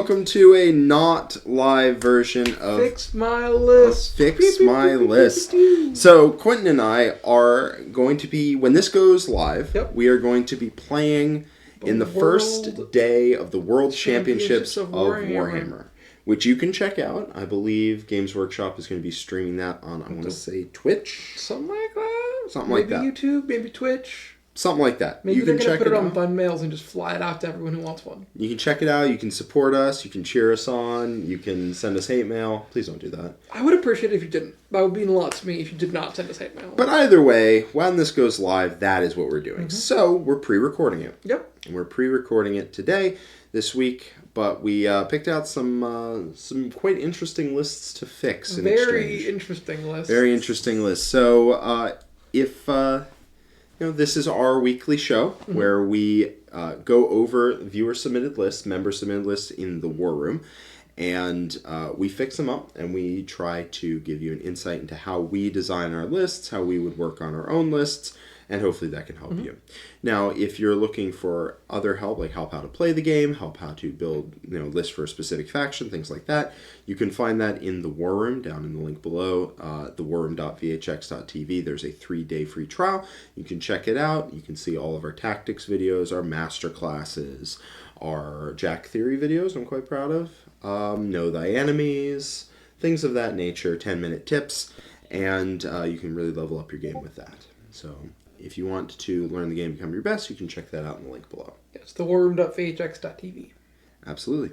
welcome to a not live version of Fix My List. Fix My List. So Quentin and I are going to be, when this goes live, we are going to be playing in the first day of the World Championships of Warhammer, which you can check out. I believe Games Workshop is going to be streaming that on, I want to say, Twitch? Something like that. Something like that. Maybe YouTube, maybe Twitch. Something like that. Maybe they're going to put it on bun mails and just fly it out to everyone who wants one. You can check it out. You can support us. You can cheer us on. You can send us hate mail. Please don't do that. I would appreciate it if you didn't. That would mean a lot to me if you did not send us hate mail. But either way, when this goes live, that is what we're doing. So we're pre-recording it. Yep. And we're pre-recording it today, this week. But we picked out some quite interesting lists to fix in exchange. Very interesting lists. Very interesting lists. So if... this is our weekly show where we go over viewer-submitted lists, member-submitted lists in the War Room, and we fix them up, and we try to give you an insight into how we design our lists, how we would work on our own lists, and hopefully that can help you. Now, if you're looking for other help, like help how to play the game, help how to build lists for a specific faction, things like that, you can find that in the War Room, down in the link below, thewarroom.vhx.tv. There's a 3-day free trial. You can check it out. You can see all of our tactics videos, our master classes, our Jack Theory videos I'm quite proud of, Know Thy Enemies, things of that nature, 10-minute tips, and you can really level up your game with that. So if you want to learn the game and become your best, you can check that out in the link below. It's thewarroom.vhx.tv. Absolutely.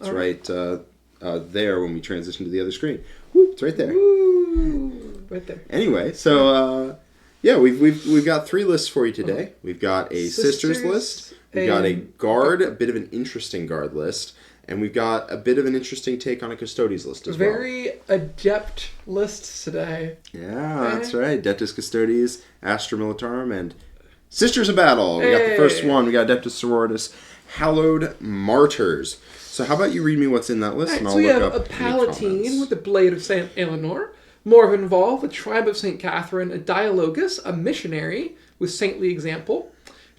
It's right there when we transition to the other screen. Woo, it's right there. Woo, right there. Anyway, so we've got 3 lists for you today. We've got a Sisters list. We've got a Guard, a bit of an interesting Guard list. And we've got a bit of an interesting take on a Custodes list as well. Very adept lists today. Yeah, that's right. Adeptus Custodes, Astra Militarum, and Sisters of Battle. We got the first one. We got Adeptus Sororitas, Hallowed Martyrs. So how about you read me what's in that list, and I'll look up So we have a Palatine with the Blade of St. Eleanor, Morven Volve, a Tribe of St. Catherine, a Dialogus, a Missionary with Saintly Example,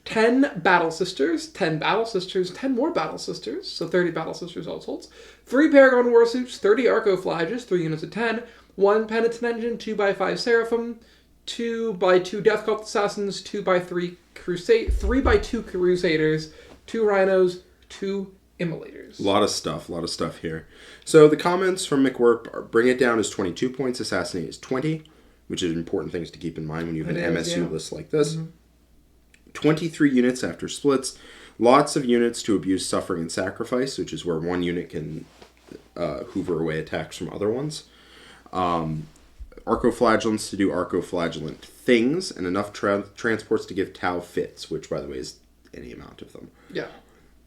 10 Battle Sisters, 10 Battle Sisters, 10 more Battle Sisters, so 30 Battle Sisters households, 3 Paragon Warsuits, 30 Arcoflages, 3 units of 10, 1 Penitent Engine, 2x5 Seraphim, 2x2 Death Cult Assassins, 2x3 Crusade, 3x2 Crusaders, 2 Rhinos, 2 Immolators. A lot of stuff here. So the comments from McWerp are, Bring It Down is 22 points, Assassinate is 20, which is important things to keep in mind when you have an MSU list like this. 23 units after splits, lots of units to abuse Suffering and Sacrifice, which is where one unit can hoover away attacks from other ones. Arcoflagellants to do arcoflagellant things, and enough transports to give Tau fits, which, by the way, is any amount of them. Yeah.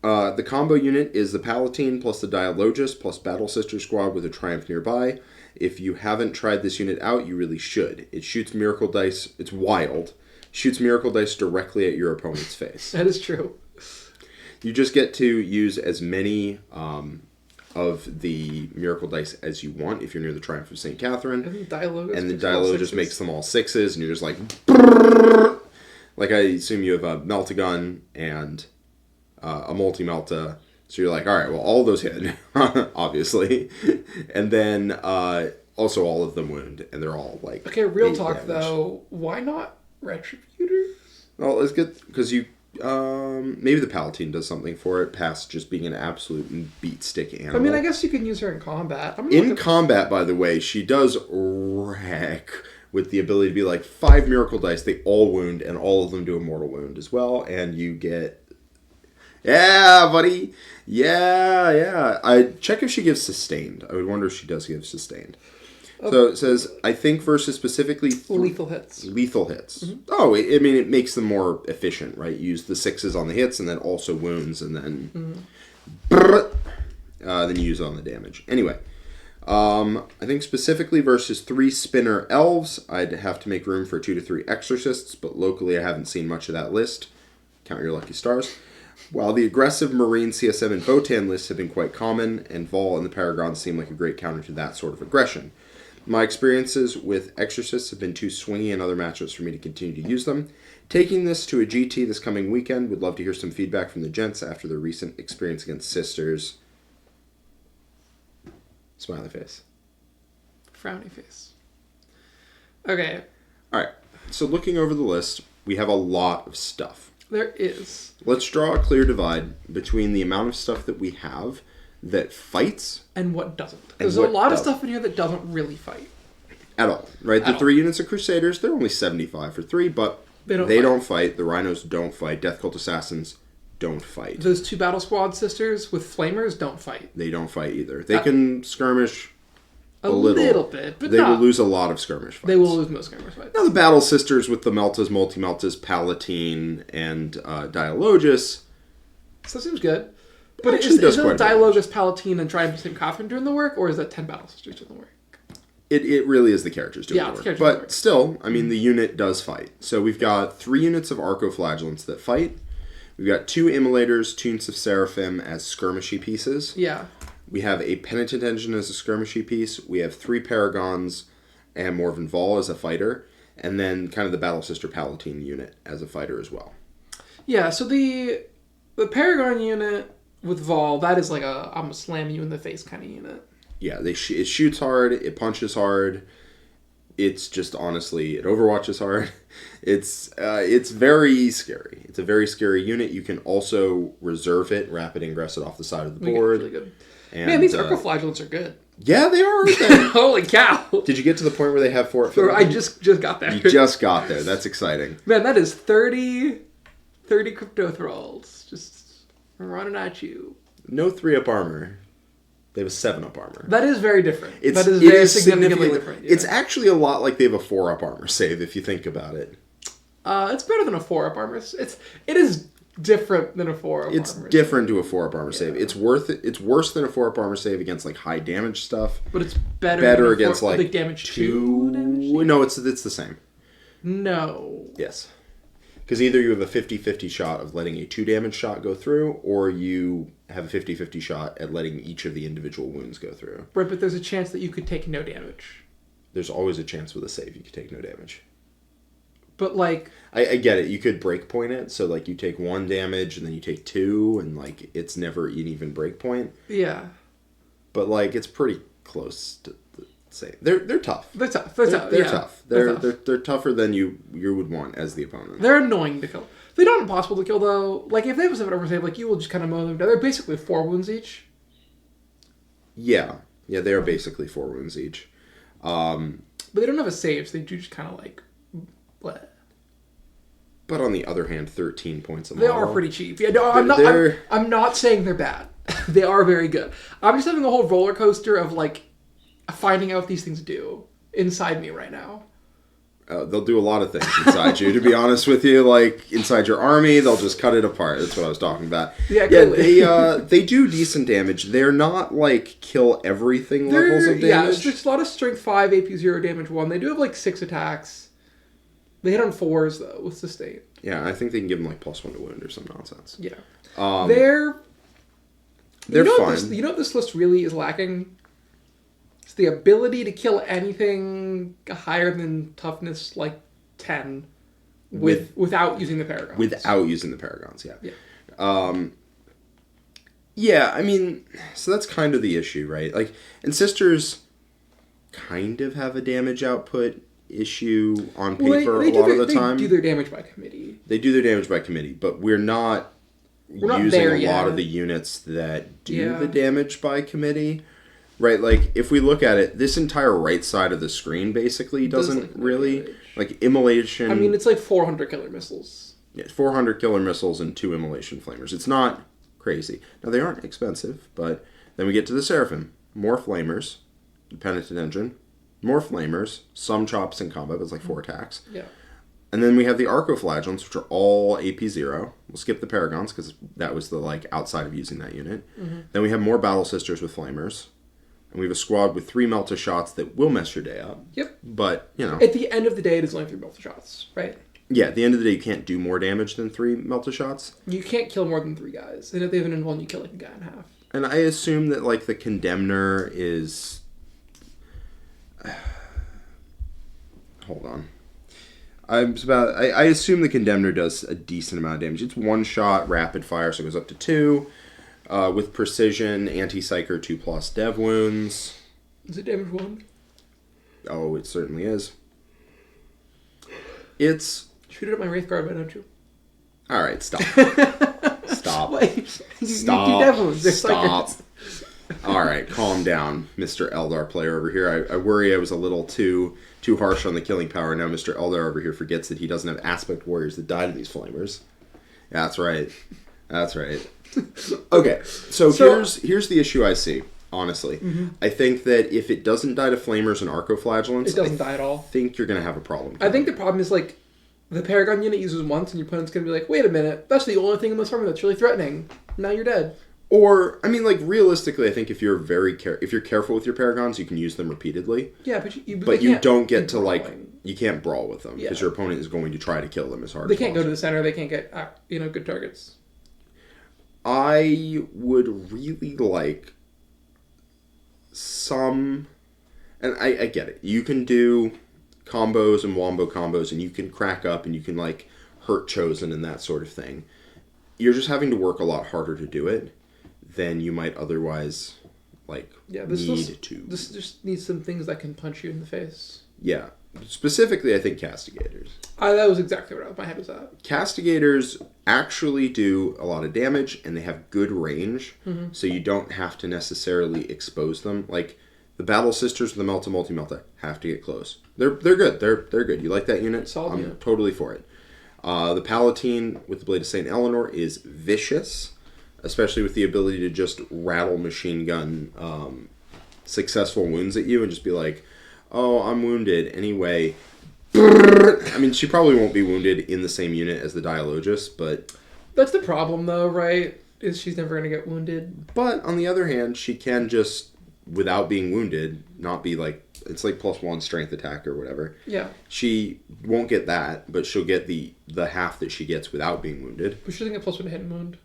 The combo unit is the Palatine plus the Dialogus plus Battle Sister Squad with a Triumph nearby. If you haven't tried this unit out, you really should. It shoots Miracle Dice. It's wild. Shoots Miracle Dice directly at your opponent's face. That is true. You just get to use as many of the Miracle Dice as you want if you're near the Triumph of St. Catherine. And the Dialogus makes them all 6s, and you're just like... Like, I assume you have a Melt-A-Gun and a Multi-Melta. So you're like, all right, well, all those hit, obviously. And then also all of them wound, and they're all like... Okay, real talk, though. Why not Retributors? Well, it's good because you maybe the Palatine does something for it past just being an absolute beat stick animal. I mean, I guess you can use her in combat. In combat, by the way, she does wreck with the ability to be like 5 Miracle Dice. They all wound, and all of them do a mortal wound as well. And you get, yeah, buddy, yeah. I check if she gives sustained. I would wonder if she does give sustained. So it says, I think versus specifically... Lethal hits. Lethal hits. Oh, I mean, it makes them more efficient, right? Use the 6s on the hits and then also wounds and then... then you use it on the damage. Anyway, I think specifically versus 3 Spinner Elves, I'd have to make room for 2 to 3 Exorcists, but locally I haven't seen much of that list. Count your lucky stars. While the aggressive Marine CSM and Votan lists have been quite common, and Vol and the Paragon seem like a great counter to that sort of aggression. My experiences with Exorcists have been too swingy in other matchups for me to continue to use them. Taking this to a GT this coming weekend, would love to hear some feedback from the gents after their recent experience against Sisters. Smiley face. Frowny face. Okay. All right. So looking over the list, we have a lot of stuff. There is. Let's draw a clear divide between the amount of stuff that we have that fights and what doesn't. There's a lot of stuff in here that doesn't really fight. At all, right? The 3 units of Crusaders, they're only 75 for 3, but they don't fight. The Rhinos don't fight. Death Cult Assassins don't fight. Those 2 Battle Squad sisters with Flamers don't fight. They don't fight either. They can skirmish a little bit, but they will lose a lot of skirmish fights. They will lose most skirmish fights. Now the Battle Sisters with the Meltas, Multi-Meltas, Palatine, and Dialogus. So that seems good. But is it Dialogus, Palatine, and Triumph of St. Catherine doing the work, or is that 10 Battle Sisters doing the work? It really is the characters doing the work. But still, I mean, the unit does fight. So we've got 3 units of Arcoflagellants that fight. We've got 2 Immolators, 2 units of Seraphim as skirmishy pieces. Yeah. We have a Penitent Engine as a skirmishy piece. We have 3 Paragons and Morven Vol as a fighter. And then kind of the Battle Sister Palatine unit as a fighter as well. Yeah, so the Paragon unit with Vol, that is like a I'm gonna slam you in the face kind of unit. Yeah, it shoots hard, it punches hard. It's just, honestly, it overwatches hard. It's very scary. It's a very scary unit. You can also reserve it, rapid ingress it off the side of the board. Really good. And, man, these Arcoflagellants are good. Yeah, they are. Holy cow! Did you get to the point where they have 4? I just got there. You just got there. That's exciting. Man, that is 30 crypto thralls just running at you. No 3-up armor. They have a 7-up armor. That is very different. It is very significantly different. Yeah. It's actually a lot like they have a 4-up armor save, if you think about it. It's better than a 4-up armor. It is different than a 4-up armor. It's different to a 4-up armor save. It's worse than a 4-up armor save against like high damage stuff. But it's better against like damage 2 damage? No, it's the same. No. Yes. Because either you have a 50-50 shot of letting a 2 damage shot go through, or you have a 50-50 shot at letting each of the individual wounds go through. Right, but there's a chance that you could take no damage. There's always a chance with a save you could take no damage. But, like... I get it. You could breakpoint it, so, like, you take 1 damage, and then you take 2, and, like, it's never an even breakpoint. Yeah. But, like, it's pretty close to the same. They're tough. They're tough. They're tough. They're tougher than you would want as the opponent. They're annoying to kill. They're not impossible to kill, though. Like, if they have a 7-armor save, like, you will just kind of mow them down. They're basically 4 wounds each. Yeah. Yeah, they are basically 4 wounds each. But they don't have a save, so they do just kind of, like... Bleh. But on the other hand, 13 points a They model. are pretty cheap. Yeah, no, I'm not saying they're bad. They are very good. I'm just having a whole roller coaster of, like, finding out what these things do inside me right now. They'll do a lot of things inside you, to be honest with you. Like, inside your army, they'll just cut it apart. That's what I was talking about. Yeah, they do decent damage. They're not, like, kill everything levels of damage. Yeah, there's a lot of strength 5, AP 0, damage 1. They do have, like, 6 attacks. They hit on 4s, though, with sustain. Yeah, I think they can give them, like, +1 to wound or some nonsense. Yeah. They're fine. You know what this list really is lacking? It's the ability to kill anything higher than toughness, like 10, without using the Paragons. Without using the Paragons, yeah. Yeah. Yeah, I mean, so that's kind of the issue, right? Like, and Sisters kind of have a damage output issue on paper a lot of the time. They do their damage by committee. They do their damage by committee, but we're not using a lot of the units that do the damage by committee. Right, like, if we look at it, this entire right side of the screen basically doesn't really... Like, immolation... I mean, it's like 400 killer missiles. Yeah, 400 killer missiles and 2 immolation flamers. It's not crazy. Now, they aren't expensive, but then we get to the Seraphim. More flamers, the Penitent Engine, more flamers, some chops in combat, but it's like 4 attacks. Yeah. And then we have the Arcoflagellants, which are all AP 0. We'll skip the Paragons, because that was the, like, outside of using that unit. Mm-hmm. Then we have more Battle Sisters with flamers. And we have a squad with 3 Melta shots that will mess your day up. Yep. But, you know. At the end of the day, it is only 3 Melta shots, right? Yeah, at the end of the day, you can't do more damage than 3 Melta shots. You can't kill more than 3 guys. And if they have an N1, you kill like a guy in half. And I assume that, like, the Condemner is... Hold on. I assume the Condemner does a decent amount of damage. It's 1 shot, rapid fire, so it goes up to 2. With precision, anti-psyker 2+ dev wounds. Is it damage 1? Oh, it certainly is. It's... Shoot it at my Wraith Guard, why don't you? Alright, stop. Stop. Wait. Stop. You devils. They're Stop. suckers. Alright, calm down, Mr. Eldar player over here. I worry I was a little too harsh on the killing power. Now Mr. Eldar over here forgets that he doesn't have aspect warriors that die to these flamers. Yeah, that's right. That's right. Okay, so here's the issue I see, honestly. Mm-hmm. I think that if it doesn't die to flamers and arcoflagellants, it doesn't die at all. I think you're going to have a problem. I think the problem is, like, the Paragon unit uses once, and your opponent's going to be like, wait a minute, that's the only thing in this army that's really threatening. Now you're dead. Or, I mean, like, realistically, I think if you're if you're careful with your Paragons, you can use them repeatedly. Yeah, but you don't get to, like, you can't brawl with them, because your opponent is going to try to kill them as hard as possible. They can't go to the center, they can't get, good targets. I would really like some... And I get it. You can do combos and wombo combos, and you can crack up, and you can, like, hurt Chosen and that sort of thing. You're just having to work a lot harder to do it than you might otherwise, like, need to. This just needs some things that can punch you in the face. Yeah. Specifically, I think Castigators. That was exactly what my head was at. Castigators actually do a lot of damage, and they have good range, so you don't have to necessarily expose them. Like, the Battle Sisters with the Multi-Melta have to get close. They're good. They're good. You like that unit? Solid unit. Totally for it. The Palatine with the Blade of St. Eleanor is vicious, especially with the ability to just rattle machine gun successful wounds at you and just be like, oh, I'm wounded. Anyway, I mean, she probably won't be wounded in the same unit as the Dialogist, but... That's the problem, though, right? Is she's never going to get wounded. But, on the other hand, she can just, without being wounded, not be like... It's like +1 strength attack or whatever. Yeah. She won't get that, but she'll get the half that she gets without being wounded. But she doesn't get +1 to hit and wound.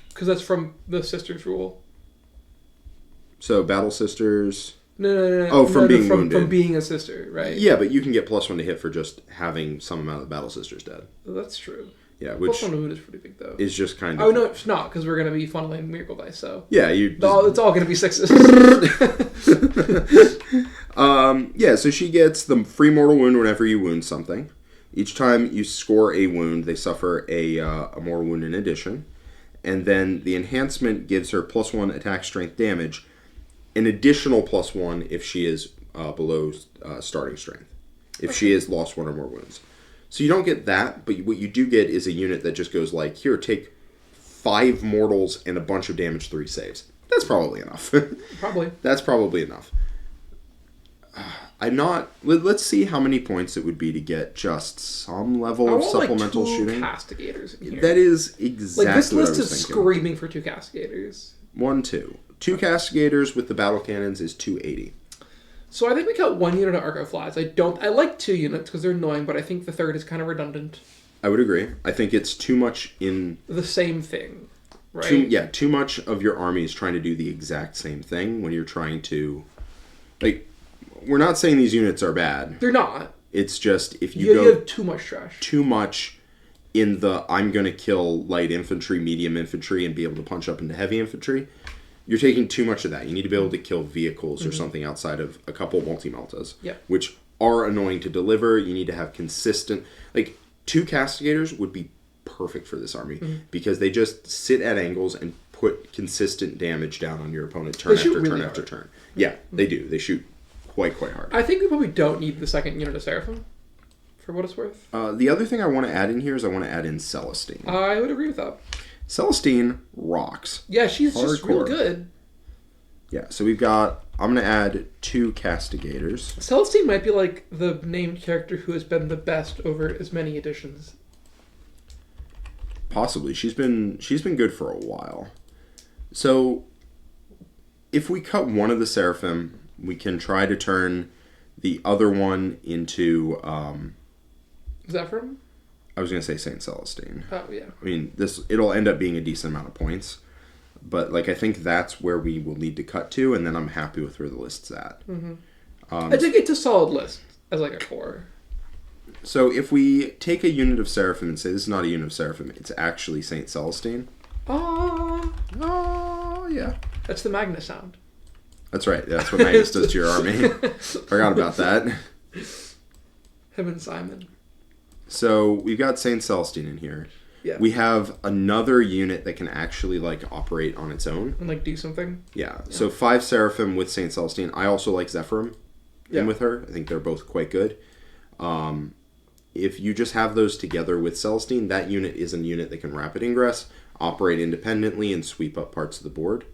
Because that's from the Sisters rule. So, Battle Sisters... No. Oh, from being wounded. From being a sister, right? Yeah, but you can get +1 to hit for just having some amount of the Battle Sisters dead. That's true. Yeah, which... +1 to wound is pretty big, though. Is just kind of... Oh, no, it's not, because we're going to be funneling Miracle Dice, so... Yeah, you... It's all going to be 6s. Yeah, so she gets the free mortal wound whenever you wound something. Each time you score a wound, they suffer a mortal wound in addition. And then the enhancement gives her +1 attack strength damage, an additional +1 if she is below starting strength. If she has lost 1 or more wounds. So you don't get that, but what you do get is a unit that just goes like, here, take 5 mortals and a bunch of damage, 3 saves. That's probably enough. Probably. That's probably enough. I'm not... Let's see how many points it would be to get just some level of supplemental shooting. Castigators in here. That is exactly like, this what list I was is thinking. screaming for 2 Castigators. 1, 2. 2 Castigators with the battle cannons is 280. So I think we cut 1 unit of Arco Flies. I like 2 units because they're annoying, but I think the third is kind of redundant. I would agree. I think it's too much in... The same thing, right? Too much of your army is trying to do the exact same thing when you're trying to... Like, we're not saying these units are bad. They're not. It's just if you go... have too much trash. Too much in the I'm going to kill light infantry, medium infantry, and be able to punch up into heavy infantry... You're taking too much of that. You need to be able to kill vehicles or something outside of a couple multi-meltas, which are annoying to deliver. You need to have consistent... Like, 2 Castigators would be perfect for this army because they just sit at angles and put consistent damage down on your opponent turn after turn after turn. Yeah, they do. They shoot quite hard. I think we probably don't need the second unit of Seraphim, for what it's worth. The other thing I want to add in here is I want to add in Celestine. I would agree with that. Celestine rocks. Yeah, she's just real good. Yeah, so we've got... I'm going to add 2 Castigators. Celestine might be like the named character who has been the best over as many editions. Possibly. She's been good for a while. So, if we cut one of the Seraphim, we can try to turn the other one into... Zephyr? I was going to say Saint Celestine. Oh, yeah. I mean, it'll end up being a decent amount of points. But, like, I think that's where we will need to cut to, and then I'm happy with where the list's at. Mm-hmm. I think it's a solid list as, like, a core. So, if we take a unit of Seraphim and say this is not a unit of Seraphim, it's actually Saint Celestine. Oh, yeah. That's the Magnus sound. That's right. That's what Magnus does to your army. Forgot about that. Him and Simon. So we've got Saint Celestine in here. Yeah. We have another unit that can actually like operate on its own and like do something. Yeah. So 5 Seraphim with Saint Celestine. I also like Zephyrim in with her. I think they're both quite good. If you just have those together with Celestine, that unit is a unit that can rapid ingress, operate independently, and sweep up parts of the board,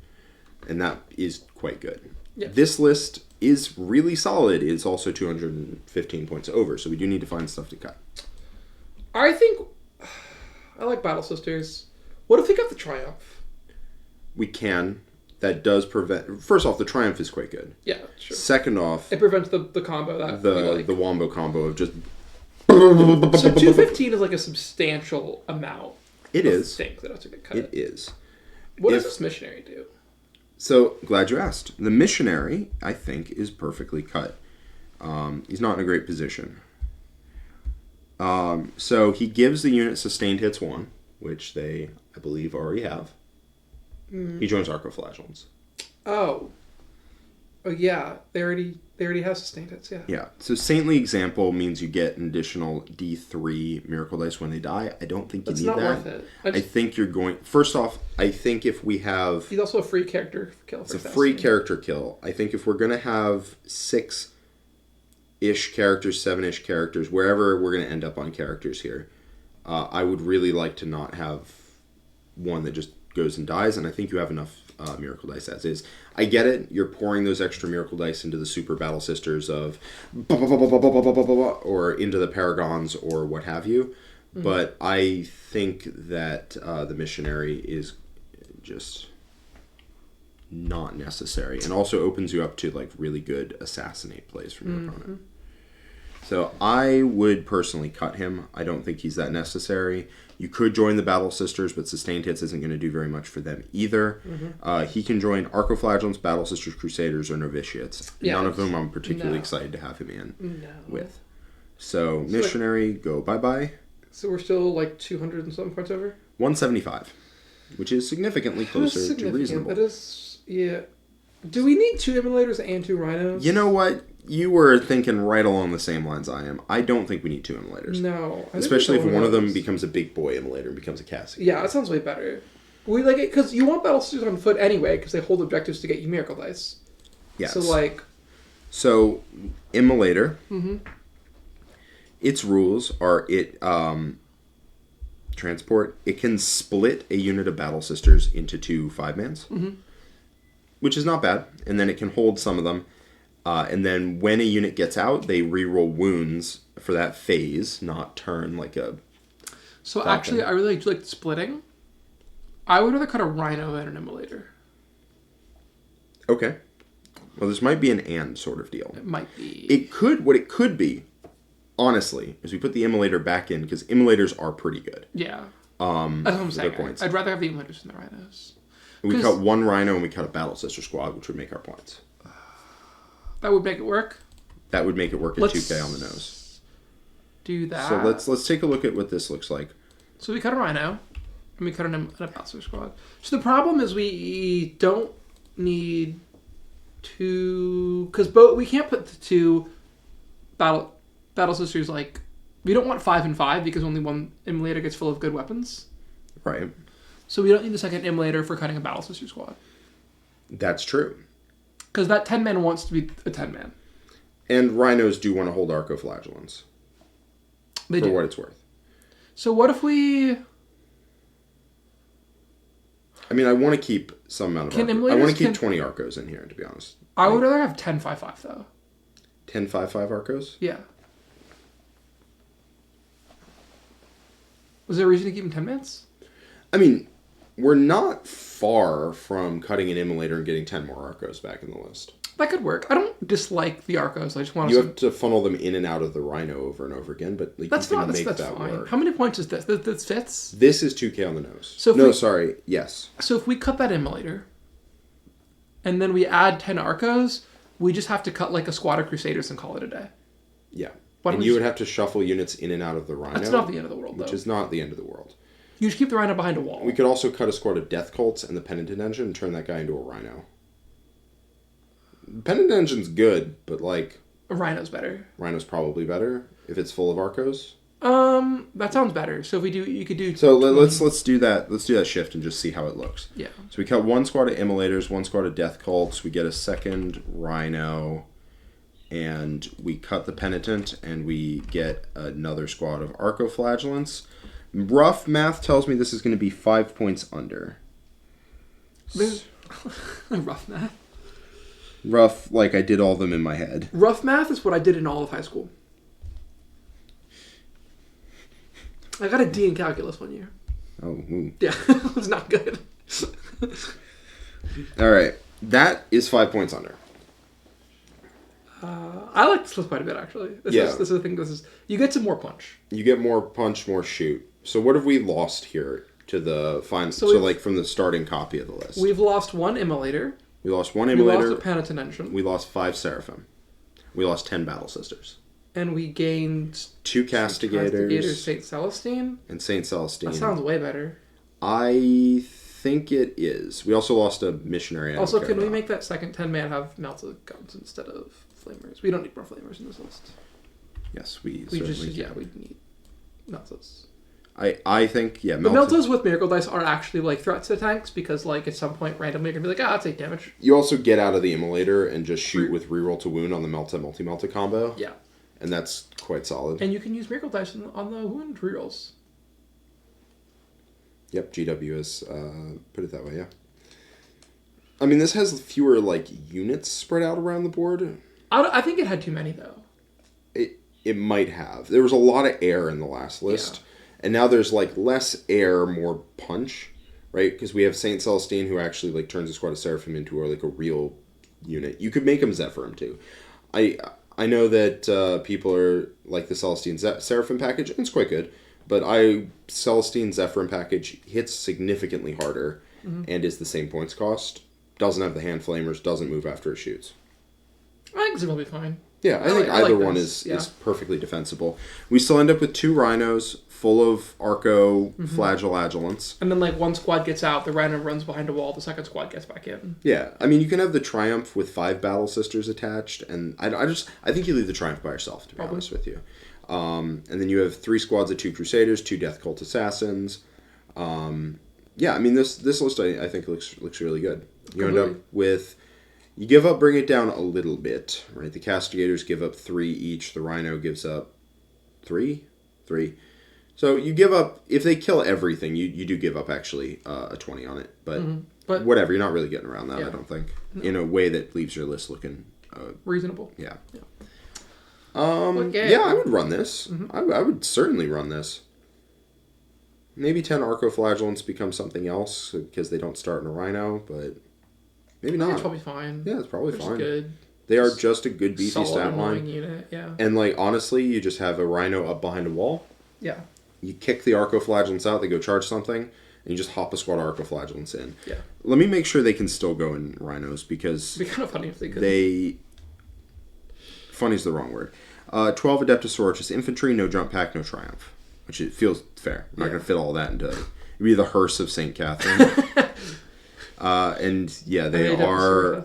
and that is quite good. Yeah. This list is really solid. It's also 215 points over, so we do need to find stuff to cut. I think I like Battle Sisters. What if we got the Triumph? We can. That does prevent... First off, the Triumph is quite good. Yeah, sure. Second off... It prevents the combo that the wombo combo of just... So 215 is like a substantial amount. It is. Things that have to get cut. It is. What does this missionary do? So, glad you asked. The missionary, I think, is perfectly cut. He's not in a great position. So, he gives the unit sustained hits 1, which they, I believe, already have. He joins Arcoflagellants. Oh, yeah. They already have sustained hits, yeah. Yeah. So, Saintly Example means you get an additional D3 Miracle Dice when they die. I don't think you need that. It's not worth it. I think you're going... First off, I think if we have... He's also a free character kill. It's a free character kill. I think if we're going to have 6-ish characters, 7-ish characters, wherever we're going to end up on characters here, I would really like to not have one that just goes and dies, and I think you have enough Miracle Dice as is. I get it. You're pouring those extra Miracle Dice into the Super Battle Sisters of... or into the Paragons or what have you. Mm-hmm. But I think that the Missionary is just not necessary. And also opens you up to like really good Assassinate plays from your opponent. So I would personally cut him. I don't think he's that necessary. You could join the Battle Sisters, but Sustained Hits isn't going to do very much for them either. He can join Arcoflagellants, Battle Sisters, Crusaders, or Novitiates. Yeah, none of whom I'm particularly excited to have him in with. So, Missionary, go bye-bye. So we're still like 200 and something points over? 175, which is significantly closer to reasonable. That is, yeah. Do we need 2 Immolators and 2 Rhinos? You know what? You were thinking right along the same lines I am. I don't think we need 2 Immolators. No. Especially if one of them becomes a big boy Immolator and becomes a Cassie. Yeah, that sounds way better. We like it because you want Battle Sisters on foot anyway because they hold objectives to get you Miracle Dice. Yes. So, Immolator. Its rules are transport. It can split a unit of Battle Sisters into 2 5-mans. Which is not bad. And then it can hold some of them. And then when a unit gets out, they reroll wounds for that phase, not turn like a... So falcon. Actually, I really like splitting. I would rather cut a Rhino than an Immolator. Okay. Well, this might be an and sort of deal. It might be. What it could be, honestly, is we put the Immolator back in, because Immolators are pretty good. Yeah. That's what I'm saying. Points. I'd rather have the Immolators than the Rhinos. We cut 1 Rhino and we cut a Battle Sister squad, which would make our points. That would make it work? That would make it work at 2K on the nose. Do that. So let's take a look at what this looks like. So we cut a Rhino, and we cut a Battle Sister squad. So the problem is we don't need 2... Because we can't put the 2 Battle Sisters, like... We don't want 5 and 5 because only 1 Immolator gets full of good weapons. Right. So we don't need the second Immolator for cutting a Battle Sister squad. That's true. Because that 10-man wants to be a 10-man. And Rhinos do want to hold Arcoflagellants. They do. For what it's worth. So what if we... I mean, I want to keep some amount of Arcos. I want to keep 20 Arcos in here, to be honest. I would rather have 10-5-5, though. 10-5-5 Arcos? Yeah. Was there a reason to keep them 10-mans? I mean... We're not far from cutting an Immolator and getting 10 more Arcos back in the list. That could work. I don't dislike the Arcos. I just want to... You have to funnel them in and out of the Rhino over and over again, but like, that's you can not, make that's that fine. work. How many points is this? This fits? This is 2K on the nose. Sorry. Yes. So if we cut that Immolator, and then we add 10 Arcos, we just have to cut like a squad of Crusaders and call it a day. Yeah. And you would have to shuffle units in and out of the Rhino. That's not the end of the world, though. Which is not the end of the world. You just keep the Rhino behind a wall. We could also cut a squad of Death Cults and the Penitent Engine and turn that guy into a Rhino. Pendant Engine's good, but like A Rhino's better. Rhino's probably better if it's full of Arcos. That sounds better. So if we do, you could do. So let's do that. Let's do that shift and just see how it looks. Yeah. So we cut one squad of Immolators, one squad of Death Cults. We get a second Rhino, and we cut the Penitent, and we get another squad of Arcoflagellants. Rough math tells me this is going to be 5 points under. Rough math. Rough, like I did all of them in my head. Rough math is what I did in all of high school. I got a D in calculus one year. Oh, ooh. Yeah, it was not good. All right, that is 5 points under. I like this list quite a bit, actually. This is the thing. You get some more punch. You get more punch, more shoot. So what have we lost here to the final? So like from the starting copy of the list, we've lost one Immolator. We lost one Immolator. We lost a Penitent Engine. We lost 5 Seraphim. We lost 10 Battle Sisters. And we gained 2 Castigators, Saint Celestine. And Saint Celestine. That sounds way better. I think it is. We also lost a missionary. Also, can we make that second 10-man have melted guns instead of flamers? We don't need more flamers in this list. Yes, we need meltas. I think, yeah. The meltas with Miracle Dice are actually like threats to tanks because, like, at some point randomly you're going to be like, that's 8 damage. You also get out of the Immolator and just shoot with reroll to wound on the Melta multi-Melta combo. Yeah. And that's quite solid. And you can use Miracle Dice on the wound rerolls. Yep, GW is, put it that way, yeah. I mean, this has fewer, like, units spread out around the board. I think it had too many, though. It might have. There was a lot of air in the last list. Yeah. And now there's, like, less air, more punch, right? Because we have Saint Celestine, who actually, like, turns a squad of Seraphim into, like, a real unit. You could make him Zephyrim, too. I know that people are like the Celestine Seraphim package, and it's quite good, but Celestine Zephyrim package hits significantly harder and is the same points cost. Doesn't have the hand flamers, doesn't move after it shoots. I think Zip will be fine. Yeah, I think either one is perfectly defensible. We still end up with 2 Rhinos full of Arco Flagellants. And then, like, one squad gets out, the Rhino runs behind a wall, the second squad gets back in. Yeah, I mean, you can have the Triumph with 5 Battle Sisters attached, and I think you leave the Triumph by yourself, to be honest with you. And then you have 3 squads of 2 Crusaders, 2 Death Cult Assassins. Yeah, I mean, this list I think looks really good. You end up with... You give up, bring it down a little bit, right? The Castigators give up 3 each. The Rhino gives up 3? 3. So you give up, if they kill everything, you do give up actually a 20 on it. But whatever, you're not really getting around that, I don't think. No. In a way that leaves your list looking... reasonable. Yeah. Yeah, I would run this. I would certainly run this. Maybe 10 Arcoflagellants become something else because they don't start in a Rhino, but... Maybe not. It's probably fine. Yeah, it's probably fine. Good. They are just a good beefy stat line. Unit, yeah. And like honestly, you just have a Rhino up behind a wall. Yeah. You kick the Arcoflagellants out, they go charge something, and you just hop a squad of Arcoflagellants in. Yeah. Let me make sure they can still go in Rhinos because it'd be kind of funny if they could. Funny's the wrong word. 12 Adeptus Sororitas Infantry, no jump pack, no Triumph. Which it feels fair. I'm not going to fit all that into... It'd be the hearse of St. Catherine. And yeah, they are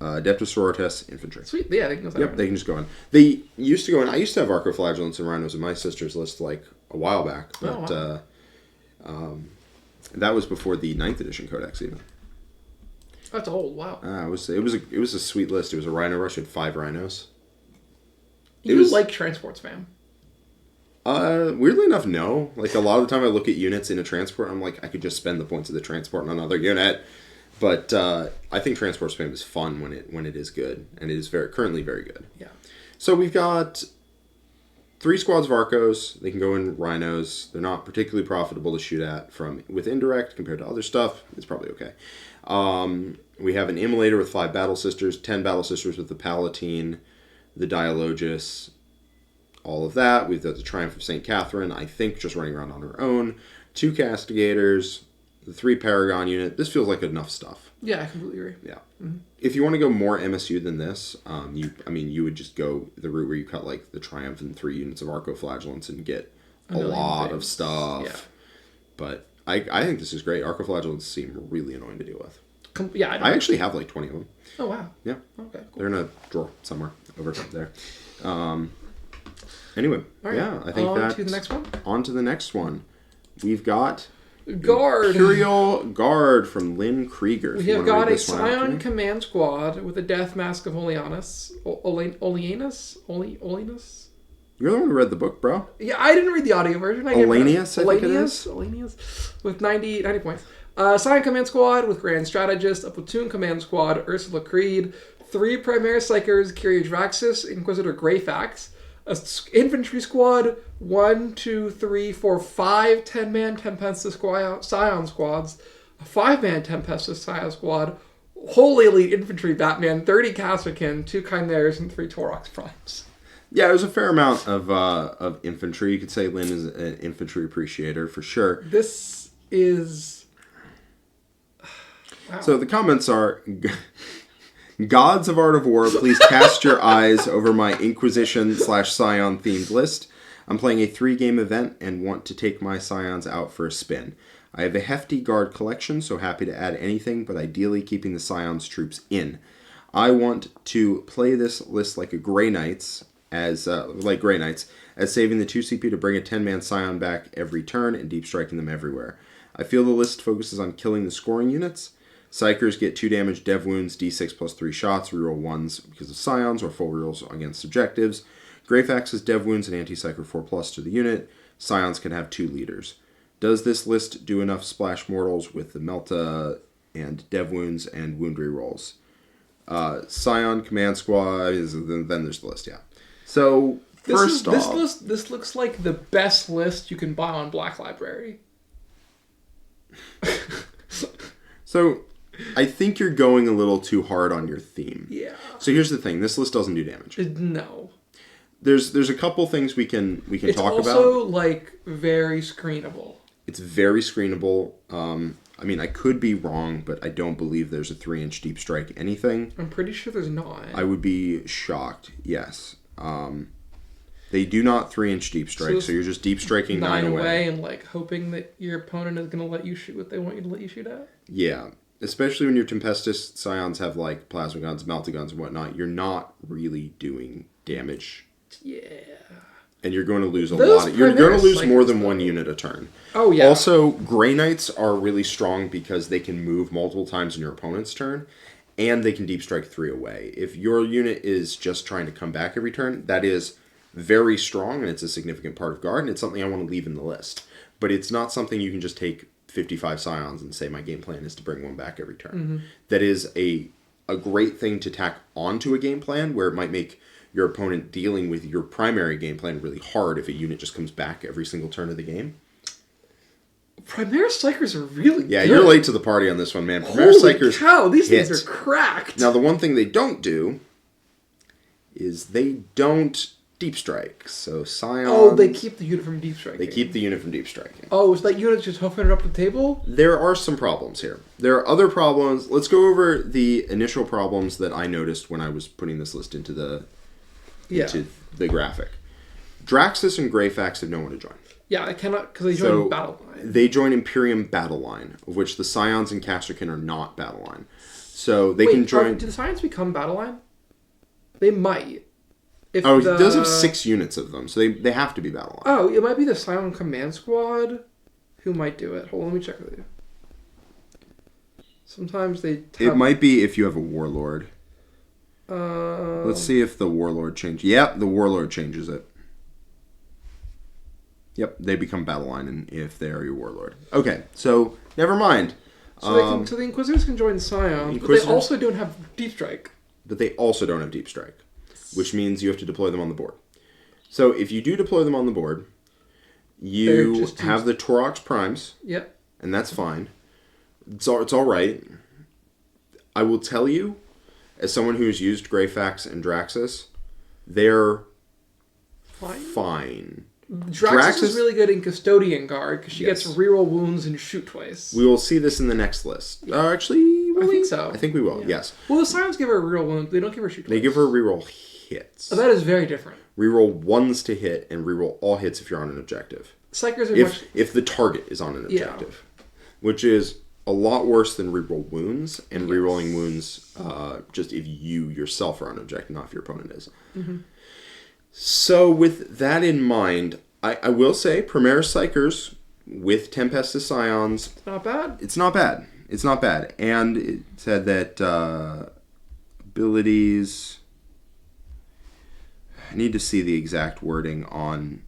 Adeptus Sororitas Infantry. Sweet, yeah, they can go. Yep, they can just go in. They used to go in. I used to have Arcoflagellants and Rhinos in my sister's list like a while back, but that was before the 9th edition Codex even. That's old. Wow. It was a sweet list. It was a Rhino rush. It had 5 Rhinos. You like transports, fam? Weirdly enough, no. Like a lot of the time I look at units in a transport, I'm like, I could just spend the points of the transport on another unit. But I think transport spam is fun when it is good, and it is currently very good. Yeah. So we've got 3 squads of Arcos. They can go in Rhinos. They're not particularly profitable to shoot at with indirect compared to other stuff. It's probably okay. We have an Immolator with 5 Battle Sisters, 10 Battle Sisters with the Palatine, the Dialogus, all of that. We've got the Triumph of St. Catherine, I think just running around on her own. 2 Castigators, the 3 Paragon unit. This feels like enough stuff. Yeah, I completely agree. Yeah. Mm-hmm. If you want to go more MSU than this, you would just go the route where you cut like the Triumph and 3 units of Arcoflagellants and get a lot of stuff. Yeah. But I think this is great. Arcoflagellants seem really annoying to deal with. Yeah, I actually have like 20 of them. Oh, wow. Yeah. Okay, cool. They're in a drawer somewhere over there. Anyway, All right. yeah, I think On to the next one. On to the next one. We've got Guard. Imperial Guard from Lynn Krieger. We have got a Scion command squad with a death mask of Oleanus. Oleanus? You're the one who read the book, bro. Yeah, I didn't read the audio version. Olanius, I think it is. Olanius, with 90 points. Scion command squad with Grand Strategist, a platoon command squad, Ursula Creed, 3 Primaris Psychers, Kyrie Draxus, Inquisitor Greyfax, a infantry squad, 1, 2, 3, 4, 5 10-man Tempestus Scion squads, a 5-man Tempestus Scion squad, wholly elite infantry Batman, 30 Kasrkin, 2 Chimeras, and 3 Taurox Primes. Yeah, there's a fair amount of infantry. You could say Lynn is an infantry appreciator for sure. This is... Wow. So the comments are... Gods of Art of War, please cast your eyes over my Inquisition/Scion themed list. I'm playing a 3-game event and want to take my Scions out for a spin. I have a hefty guard collection, so happy to add anything, but ideally keeping the Scions troops in. I want to play this list like Grey Knights, as saving the 2 CP to bring a 10-man Scion back every turn and deep striking them everywhere. I feel the list focuses on killing the scoring units. Psychers get 2 damage dev wounds, d6 plus 3 shots, reroll 1s because of Scions or full rerolls against objectives. Greyfax has dev wounds and anti-psycher 4+ to the unit. Scions can have 2 leaders. Does this list do enough splash mortals with the Melta and dev wounds and wound rerolls? Scion command squad, then there's the list, yeah. So, this looks like the best list you can buy on Black Library. So, I think you're going a little too hard on your theme. Yeah. So here's the thing: this list doesn't do damage. No. There's a couple things we can talk about. It's also like very screenable. It's very screenable. I mean, I could be wrong, but I don't believe there's a 3-inch deep strike anything. I'm pretty sure there's not. I would be shocked. Yes. They do not 3-inch deep strike, so you're just deep striking 9 away and like hoping that your opponent is going to let you shoot what they want you to let you shoot at. Yeah. Especially when your Tempestus Scions have like plasma guns, melta guns, and whatnot, you're not really doing damage. Yeah. And you're going to lose a lot. You're going to lose more than 1 unit a turn. Oh, yeah. Also, Grey Knights are really strong because they can move multiple times in your opponent's turn, and they can deep strike 3 away. If your unit is just trying to come back every turn, that is very strong, and it's a significant part of Guard, and it's something I want to leave in the list. But it's not something you can just take 55 Scions and say my game plan is to bring 1 back every turn. Mm-hmm. That is a great thing to tack onto a game plan where it might make your opponent dealing with your primary game plan really hard if a unit just comes back every single turn of the game. Primaris Psychers are really good. Yeah, you're late to the party on this one, man. Primaris Psychers cow, these things are cracked. Now, the one thing they don't do is they don't deep strike. So Scions... Oh, they keep the unit from deep striking. They keep the unit from deep striking. Oh, is that unit just huffing it up the table? There are some problems here. There are other problems. Let's go over the initial problems that I noticed when I was putting this list into the graphic. Draxus and Greyfax have no one to join. Yeah, I cannot, because they join Battle Line. They join Imperium Battle Line, of which the Scions and Kasrkin are not Battle Line. So they can join... Do the Scions become Battle Line? They might. He does have 6 units of them, so they have to be Battle Line. Oh, it might be the Scion Command Squad who might do it. Hold on, let me check with you. Sometimes they... It might be if you have a Warlord. Let's see if the Warlord changes. Yep, the Warlord changes it. Yep, they become Battle Line if they are your Warlord. Okay, so never mind. So the Inquisitors can join Scion, but they also don't have Deep Strike. But they also don't have Deep Strike, which means you have to deploy them on the board. So if you do deploy them on the board, you have the Taurox Primes. Yep. And that's fine. It's all right. I will tell you, as someone who's used Greyfax and Draxus, they're fine. Draxus is really good in Custodian Guard because she gets reroll wounds and shoot twice. We will see this in the next list. Actually, I think so. I think we will, yes. Well, the Scions give her a reroll wound. They don't give her shoot twice. They give her reroll hits. Oh, that is very different. Reroll 1s to hit and reroll all hits if you're on an objective. Psychers are if the target is on an objective. Yeah. Which is a lot worse than reroll wounds, and rerolling wounds just if you yourself are on objective, not if your opponent is. Mm-hmm. So with that in mind, I will say Primaris Psykers with Tempestus Scions... It's not bad. It's not bad. It's not bad. And it said that abilities... I need to see the exact wording on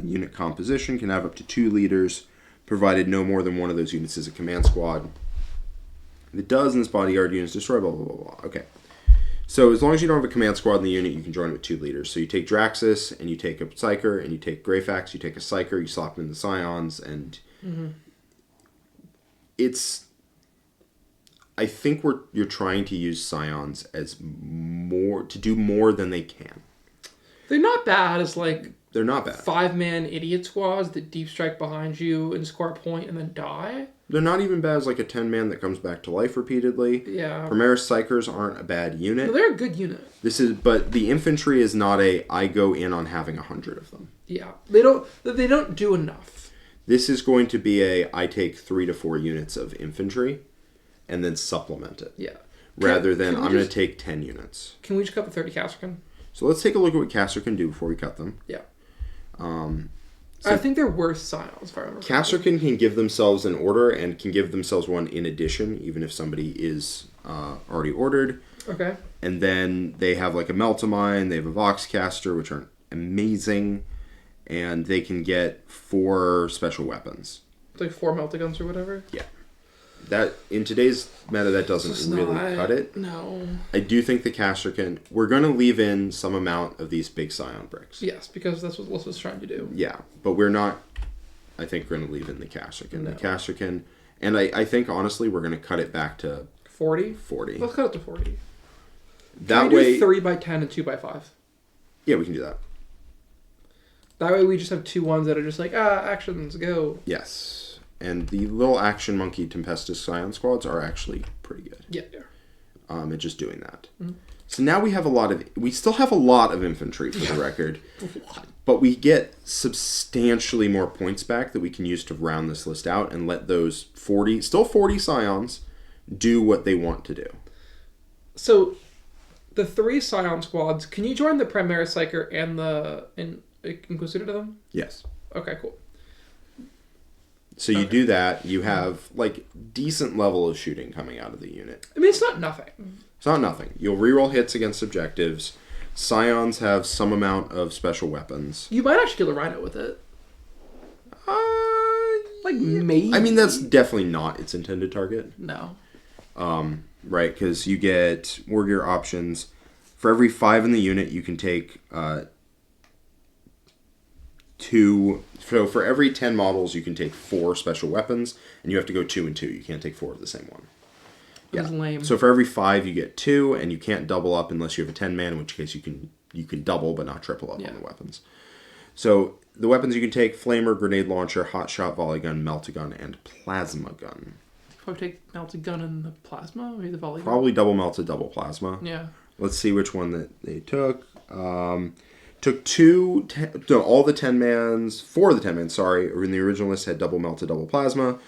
unit composition. Can have up to 2 leaders, provided no more than one of those units is a command squad. If it does, and this bodyguard units destroy, blah, blah, blah, blah. Okay. So as long as you don't have a command squad in the unit, you can join it with 2 leaders. So you take Draxus, and you take a Psyker, and you take Greyfax, you take a Psyker, you slap them in the Scions, and it's... I think you're trying to use Scions as more... to do more than they can. They're not bad as, like... They're not bad. 5-man idiot squads that deep strike behind you and score a point and then die. They're not even bad as like a 10-man that comes back to life repeatedly. Yeah. Primaris Psykers aren't a bad unit. No, they're a good unit. But the infantry is not I go in on having 100 of them. Yeah. They don't do enough. This is going to be I take 3 to 4 units of infantry and then supplement it. Yeah. Rather than I'm going to take 10 units. Can we just cut the 30 Casterkin? So let's take a look at what Caster can do before we cut them. Yeah. So I think they're worse Scions, if I remember. Casterkin can give themselves an order and can give themselves one in addition, even if somebody is already ordered. Okay. And then they have like a Meltamine, they have a Voxcaster, which are amazing, and they can get 4 special weapons. Like 4 Meltaguns or whatever? Yeah. That in today's meta, that doesn't really cut it. No. I do think the Casterkin... We're going to leave in some amount of these big Scion bricks. Yes, because that's what Lissa's trying to do. Yeah, but we're not... I think we're going to leave in the Casterkin. No. The Casterkin... And I think, honestly, we're going to cut it back to... 40? 40. Let's cut it to 40. That Can we way... do 3 by 10 and 2 by 5? Yeah, we can do that. That way we just have 2 ones that are just like, actions, go. Yes. And the little action monkey Tempestus Scion squads are actually pretty good. Yeah. At just doing that. Mm-hmm. So now we still have a lot of infantry for the record. But we get substantially more points back that we can use to round this list out and let those 40 Scions do what they want to do. So the 3 Scion squads, can you join the Primaris Psyker and the Inquisitor to them? Yes. Okay, cool. So you do that, you have, like, decent level of shooting coming out of the unit. I mean, it's not nothing. It's not nothing. You'll reroll hits against objectives. Scions have some amount of special weapons. You might actually kill a Rhino with it. Maybe? I mean, that's definitely not its intended target. No. Right, because you get war gear options. For every 5 in the unit, you can take... 2. So for every 10 models, you can take 4 special weapons, and you have to go 2 and 2. You can't take 4 of the same one. That's lame. So for every 5, you get 2, and you can't double up unless you have a 10-man, in which case you can double but not triple up on the weapons. So the weapons you can take: Flamer, Grenade Launcher, Hot Shot, Volley Gun, Meltagun, and Plasma Gun. Probably take Melted Gun and the Plasma, maybe the Volley Gun? Probably double melted, double plasma. Yeah. Let's see which one that they took. Took all the 10-mans, 4 of the 10-mans, sorry, in the original list had double melted, double plasma.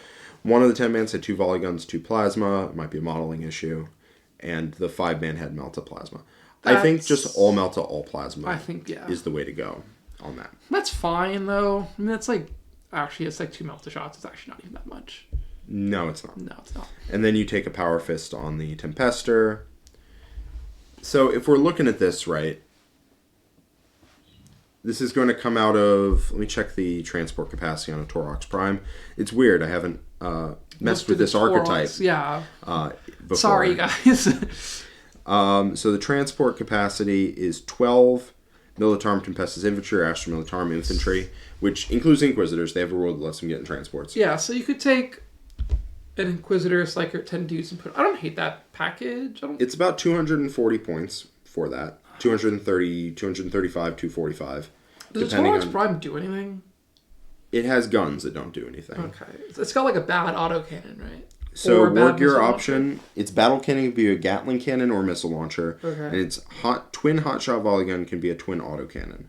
One of the 10-mans had 2 volley guns, 2 plasma. It might be a modeling issue. And the 5-man had melta plasma. I think just all melta, all plasma is the way to go on that. That's fine, though. I mean, that's like, actually, it's like 2 melta shots. It's actually not even that much. No, it's not. No, it's not. And then you take a power fist on the Tempester. So if we're looking at this, right... This is going to come out of... Let me check the transport capacity on a Torox Prime. It's weird. I haven't messed with this archetype. Yeah. Before. Sorry, guys. So the transport capacity is 12 Militarum Tempestus Infantry or Astra Militarum Infantry, which includes Inquisitors. They have a rule that lets them get in transports. Yeah, so you could take an Inquisitor, Psyker, 10 dudes and put... I don't hate that package. It's about 240 points for that. 230, 235, 245. Does the Torox Prime do anything? It has guns that don't do anything. Okay. It's got like a bad autocannon, right? So war gear option, its battle cannon can be a Gatling cannon or missile launcher. Okay. And its twin hotshot volley gun can be a twin autocannon.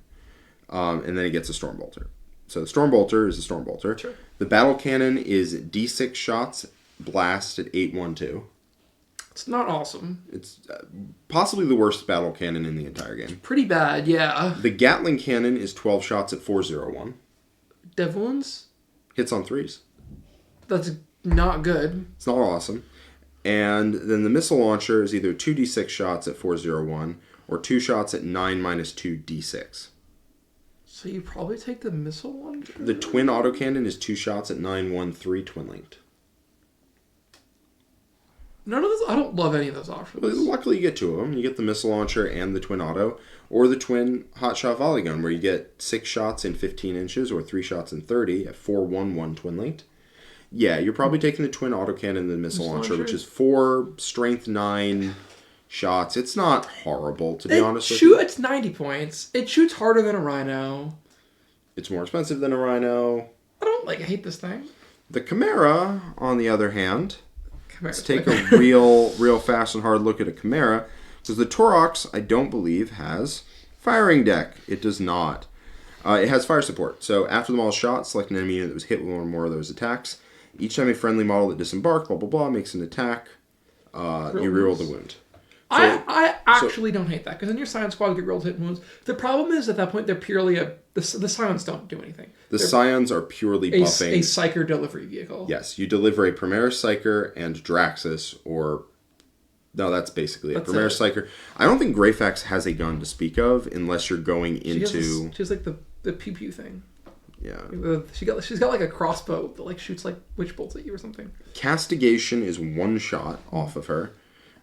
And then it gets a Stormbolter. So the Stormbolter is a Stormbolter. Sure. The battle cannon is D6 shots blast at 812. It's not awesome. It's possibly the worst battle cannon in the entire game. Pretty bad, yeah. The Gatling cannon is 12 shots at 401. Dev wounds? Hits on 3s. That's not good. It's not awesome. And then the missile launcher is either 2d6 shots at 401 or 2 shots at 9 minus 2 d6. So you probably take the missile launcher? The twin autocannon is 2 shots at 913 twin linked. None of those. I don't love any of those options. Well, luckily you get 2 of them. You get the missile launcher and the twin auto, or the twin hotshot volley gun, where you get 6 shots in 15 inches or 3 shots in 30 at 411 twin linked. Yeah, you're probably taking the twin autocannon and the missile launcher, which is 4 strength 9 shots. It's not horrible, to be honest with you. It's 90 points. It shoots harder than a Rhino. It's more expensive than a Rhino. I hate this thing. The Chimera, on the other hand, Chimera's let's take a real fast and hard look at a Chimera, because the Torox, I don't believe, has firing deck. It does not. It has fire support. So after the model is shot, select an enemy unit that was hit with one or more of those attacks. Each time a friendly model that disembarked, blah, blah, blah, makes an attack, you reroll the wound. So, I actually don't hate that, because in your Scion Squad, you get rolled hit wounds. The problem is, at that point, they're purely the Scions don't do anything. The Scions are purely buffing. A Psyker delivery vehicle. Yes, you deliver a Primaris Psyker and Draxus, or... No, that's basically it. Primaris Psyker. I don't think Greyfax has a gun to speak of, unless you're going into... She has like the pew-pew thing. Yeah. She's got like a crossbow that like shoots like witch bolts at you or something. Castigation is 1 shot off of her.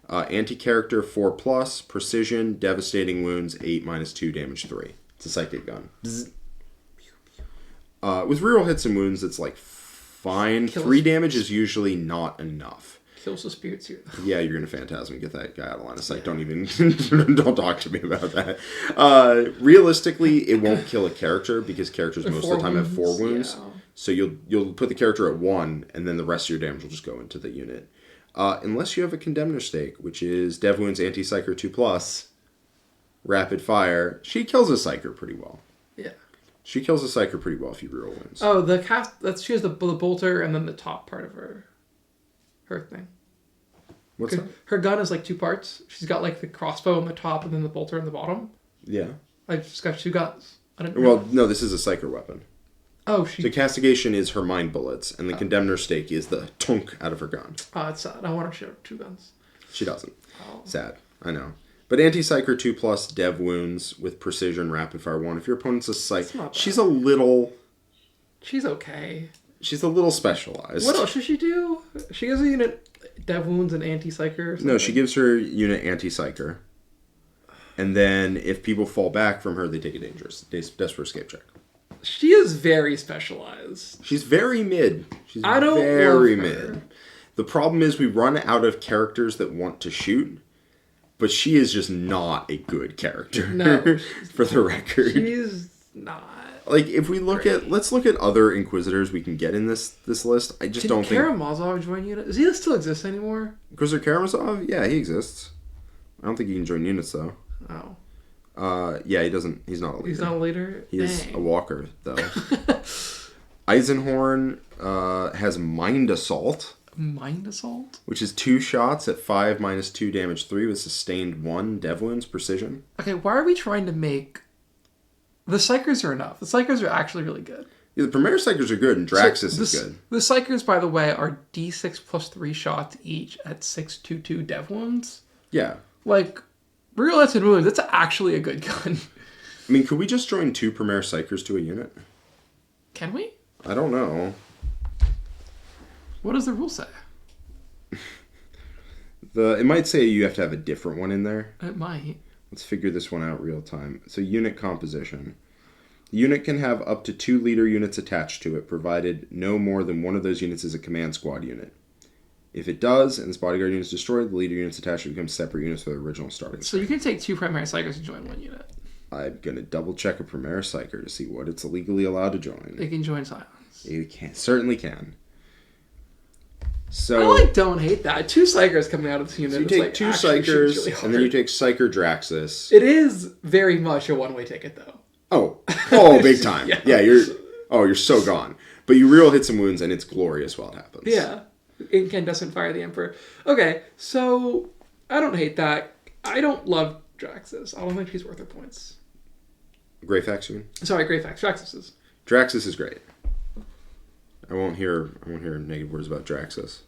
Anti-character 4+, precision, devastating wounds 8 minus 2 damage 3. It's a psychic gun. With reroll hits and wounds, it's like fine. 3 damage is usually not enough. Kills the spirits here. Yeah, you're gonna Phantasm and get that guy out of line of sight. Yeah. Don't talk to me about that. Realistically, it won't kill a character because characters most of the time have 4 wounds. Yeah. So you'll put the character at 1, and then the rest of your damage will just go into the unit. Unless you have a Condemner Stake, which is Dev Wounds Anti-Psyker 2+, Rapid Fire. She kills a Psyker pretty well. Yeah. She kills a Psyker pretty well if you reroll wounds. Oh, she has the bolter and then the top part of her thing. What's that? Her gun is like 2 parts. She's got like the crossbow on the top and then the bolter on the bottom. Yeah. She's got 2 guns. Well, no, this is a Psyker weapon. Oh, So Castigation is her mind bullets, and the Condemner Stake is the tunk out of her gun. Oh, it's sad. I want her to have 2 guns. She doesn't. Oh. Sad. I know. But Anti-Psyker 2+, Dev Wounds with Precision, Rapid Fire 1. If your opponent's a Psych, she's a little... She's okay. She's a little specialized. What else should she do? She gives a unit Dev Wounds and Anti-Psyker? No, she gives her unit Anti-Psyker. And then if people fall back from her, they take a Desperate Escape check. She is very specialized. She's very mid. She's I don't very love mid. her. The problem is we run out of characters that want to shoot, but she is just not a good character. No. For the record. She's not. Like, if we look at... Let's look at other Inquisitors we can get in this list. I just don't think... Did Karamazov join unit? Does he still exist anymore? Inquisitor Karamazov? Yeah, he exists. I don't think he can join units, though. Oh. Yeah, he doesn't... He's not a leader. He's not a leader? He is a walker, though. Eisenhorn has Mind Assault. Mind Assault? Which is 2 shots at 5 minus 2 damage 3 with sustained 1 Dev Wounds Precision. Okay, why are we trying to make... The Psychers are enough. The Psychers are actually really good. Yeah, the Primaris Psychers are good, and Draxus is good. The Psychers, by the way, are D6 plus 3 shots each at 622 Dev Wounds. Yeah. Like, real hits and wounds, that's actually a good gun. I mean, could we just join 2 Primaris Psychers to a unit? Can we? I don't know. What does the rule say? It might say you have to have a different one in there. It might. Let's figure this one out real time. So unit composition. The unit can have up to 2 leader units attached to it, provided no more than one of those units is a command squad unit. If it does, and this bodyguard unit is destroyed, the leader units attached to become separate units for the original starting. So you can take 2 primary psychers and join 1 unit. I'm going to double check a Primaris Psyker to see what it's legally allowed to join. They can join Scions. It can, certainly can. So I don't hate that. 2 Psychers coming out of this unit. So you take 2 Psychers, really and then you take Psyker Draxus. It is very much a one-way ticket, though. Oh, big time. Yeah, you're so gone. But you real hit some wounds, and it's glorious while it happens. Yeah. Incandescent Fire of the Emperor. Okay, so I don't hate that. I don't love Draxus. I don't think she's worth her points. Greyfax, you mean? Sorry, Greyfax. Draxus is. Draxus is great. I won't hear negative words about Draxus.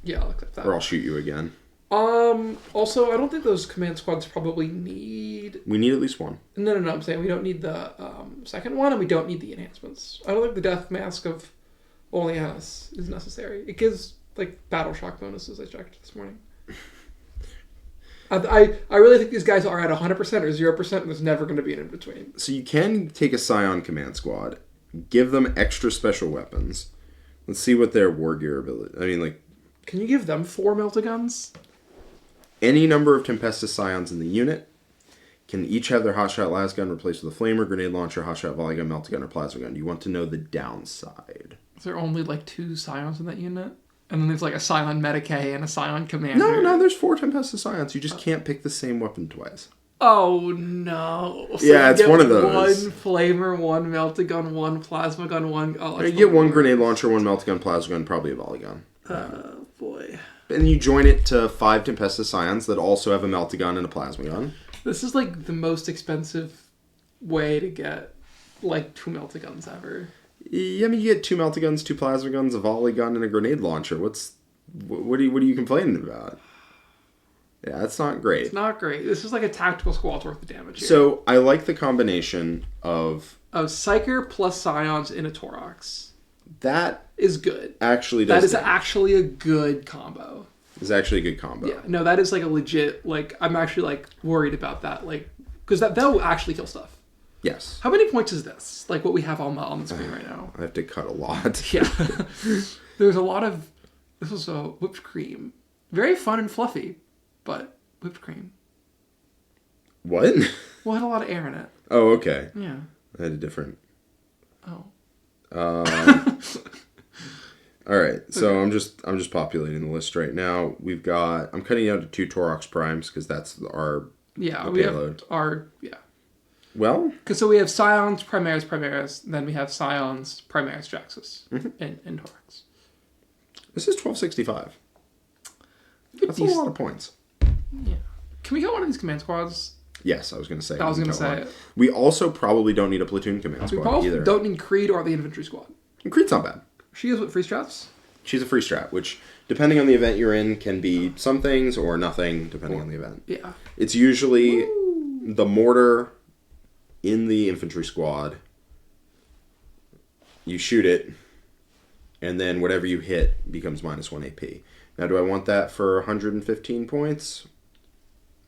Yeah, I'll accept that. Or I'll shoot you again. Also, I don't think those command squads probably need... We need at least one. No, I'm saying we don't need the second one, and we don't need the enhancements. I don't think the Death Mask of Oleanis is necessary. It gives, like, battle shock bonuses I checked this morning. I really think these guys are at 100% or 0%, and there's never going to be an in-between. So you can take a Scion command squad, give them extra special weapons. Let's see what their war gear ability... I mean, like... Can you give them 4 melta-guns? Any number of Tempestus Scions in the unit can each have their hotshot las gun replaced with a flamer, grenade launcher, hotshot volley gun, melta gun, or plasma gun. You want to know the downside. Is there only, like, 2 Scions in that unit? And then there's, like, a Scion Medicae and a Scion Commander. No, there's 4 Tempestus Scions. You just can't pick the same weapon twice. Oh, no. So yeah, it's one of those. 1 flamer, 1 melta gun, 1 plasma gun, 1... Oh, you get 1 grenade launcher, 1 melta gun, plasma gun, probably a volley gun. Oh, boy. And you join it to 5 Tempestus Scions that also have a melta gun and a plasma gun. This is, like, the most expensive way to get, like, 2 melta guns ever. Yeah, I mean, you get 2 melta guns, 2 plasma guns, a volley gun, and a grenade launcher. What are you complaining about? Yeah, that's not great. It's not great. This is like a tactical squad's worth of damage here. So, I like the combination of Psyker plus Scions in a Torox. That is good. Actually does. That is actually a good combo. It's actually a good combo. Yeah, no, that is like a legit, like, I'm actually, like, worried about that, like, because that will actually kill stuff. Yes. How many points is this? Like, what we have on the screen right now? I have to cut a lot. Yeah. There's a lot of, this was a whipped cream. Very fun and fluffy, but whipped cream. What? Well, it had a lot of air in it. Oh, okay. Yeah. I had a different... Oh. All right, so I'm just populating the list right now. We've got, I'm cutting down to 2 Torox primes because that's our payload. Well, because so we have Scions, Primaris, then we have Scions, Primaris, Draxus in Torox. This is 1265. That's a lot of points. Yeah. Can we get one of these command squads? Yes, I was going to say. I was going to say it. We also probably don't need a platoon command squad either. We don't need Creed or the infantry squad. And Creed's not bad. She is what, free strats? She's a free strat, which, depending on the event you're in, can be some things or nothing, depending on the event. Yeah. It's usually the mortar in the infantry squad. You shoot it, and then whatever you hit becomes -1 AP. Now, do I want that for 115 points?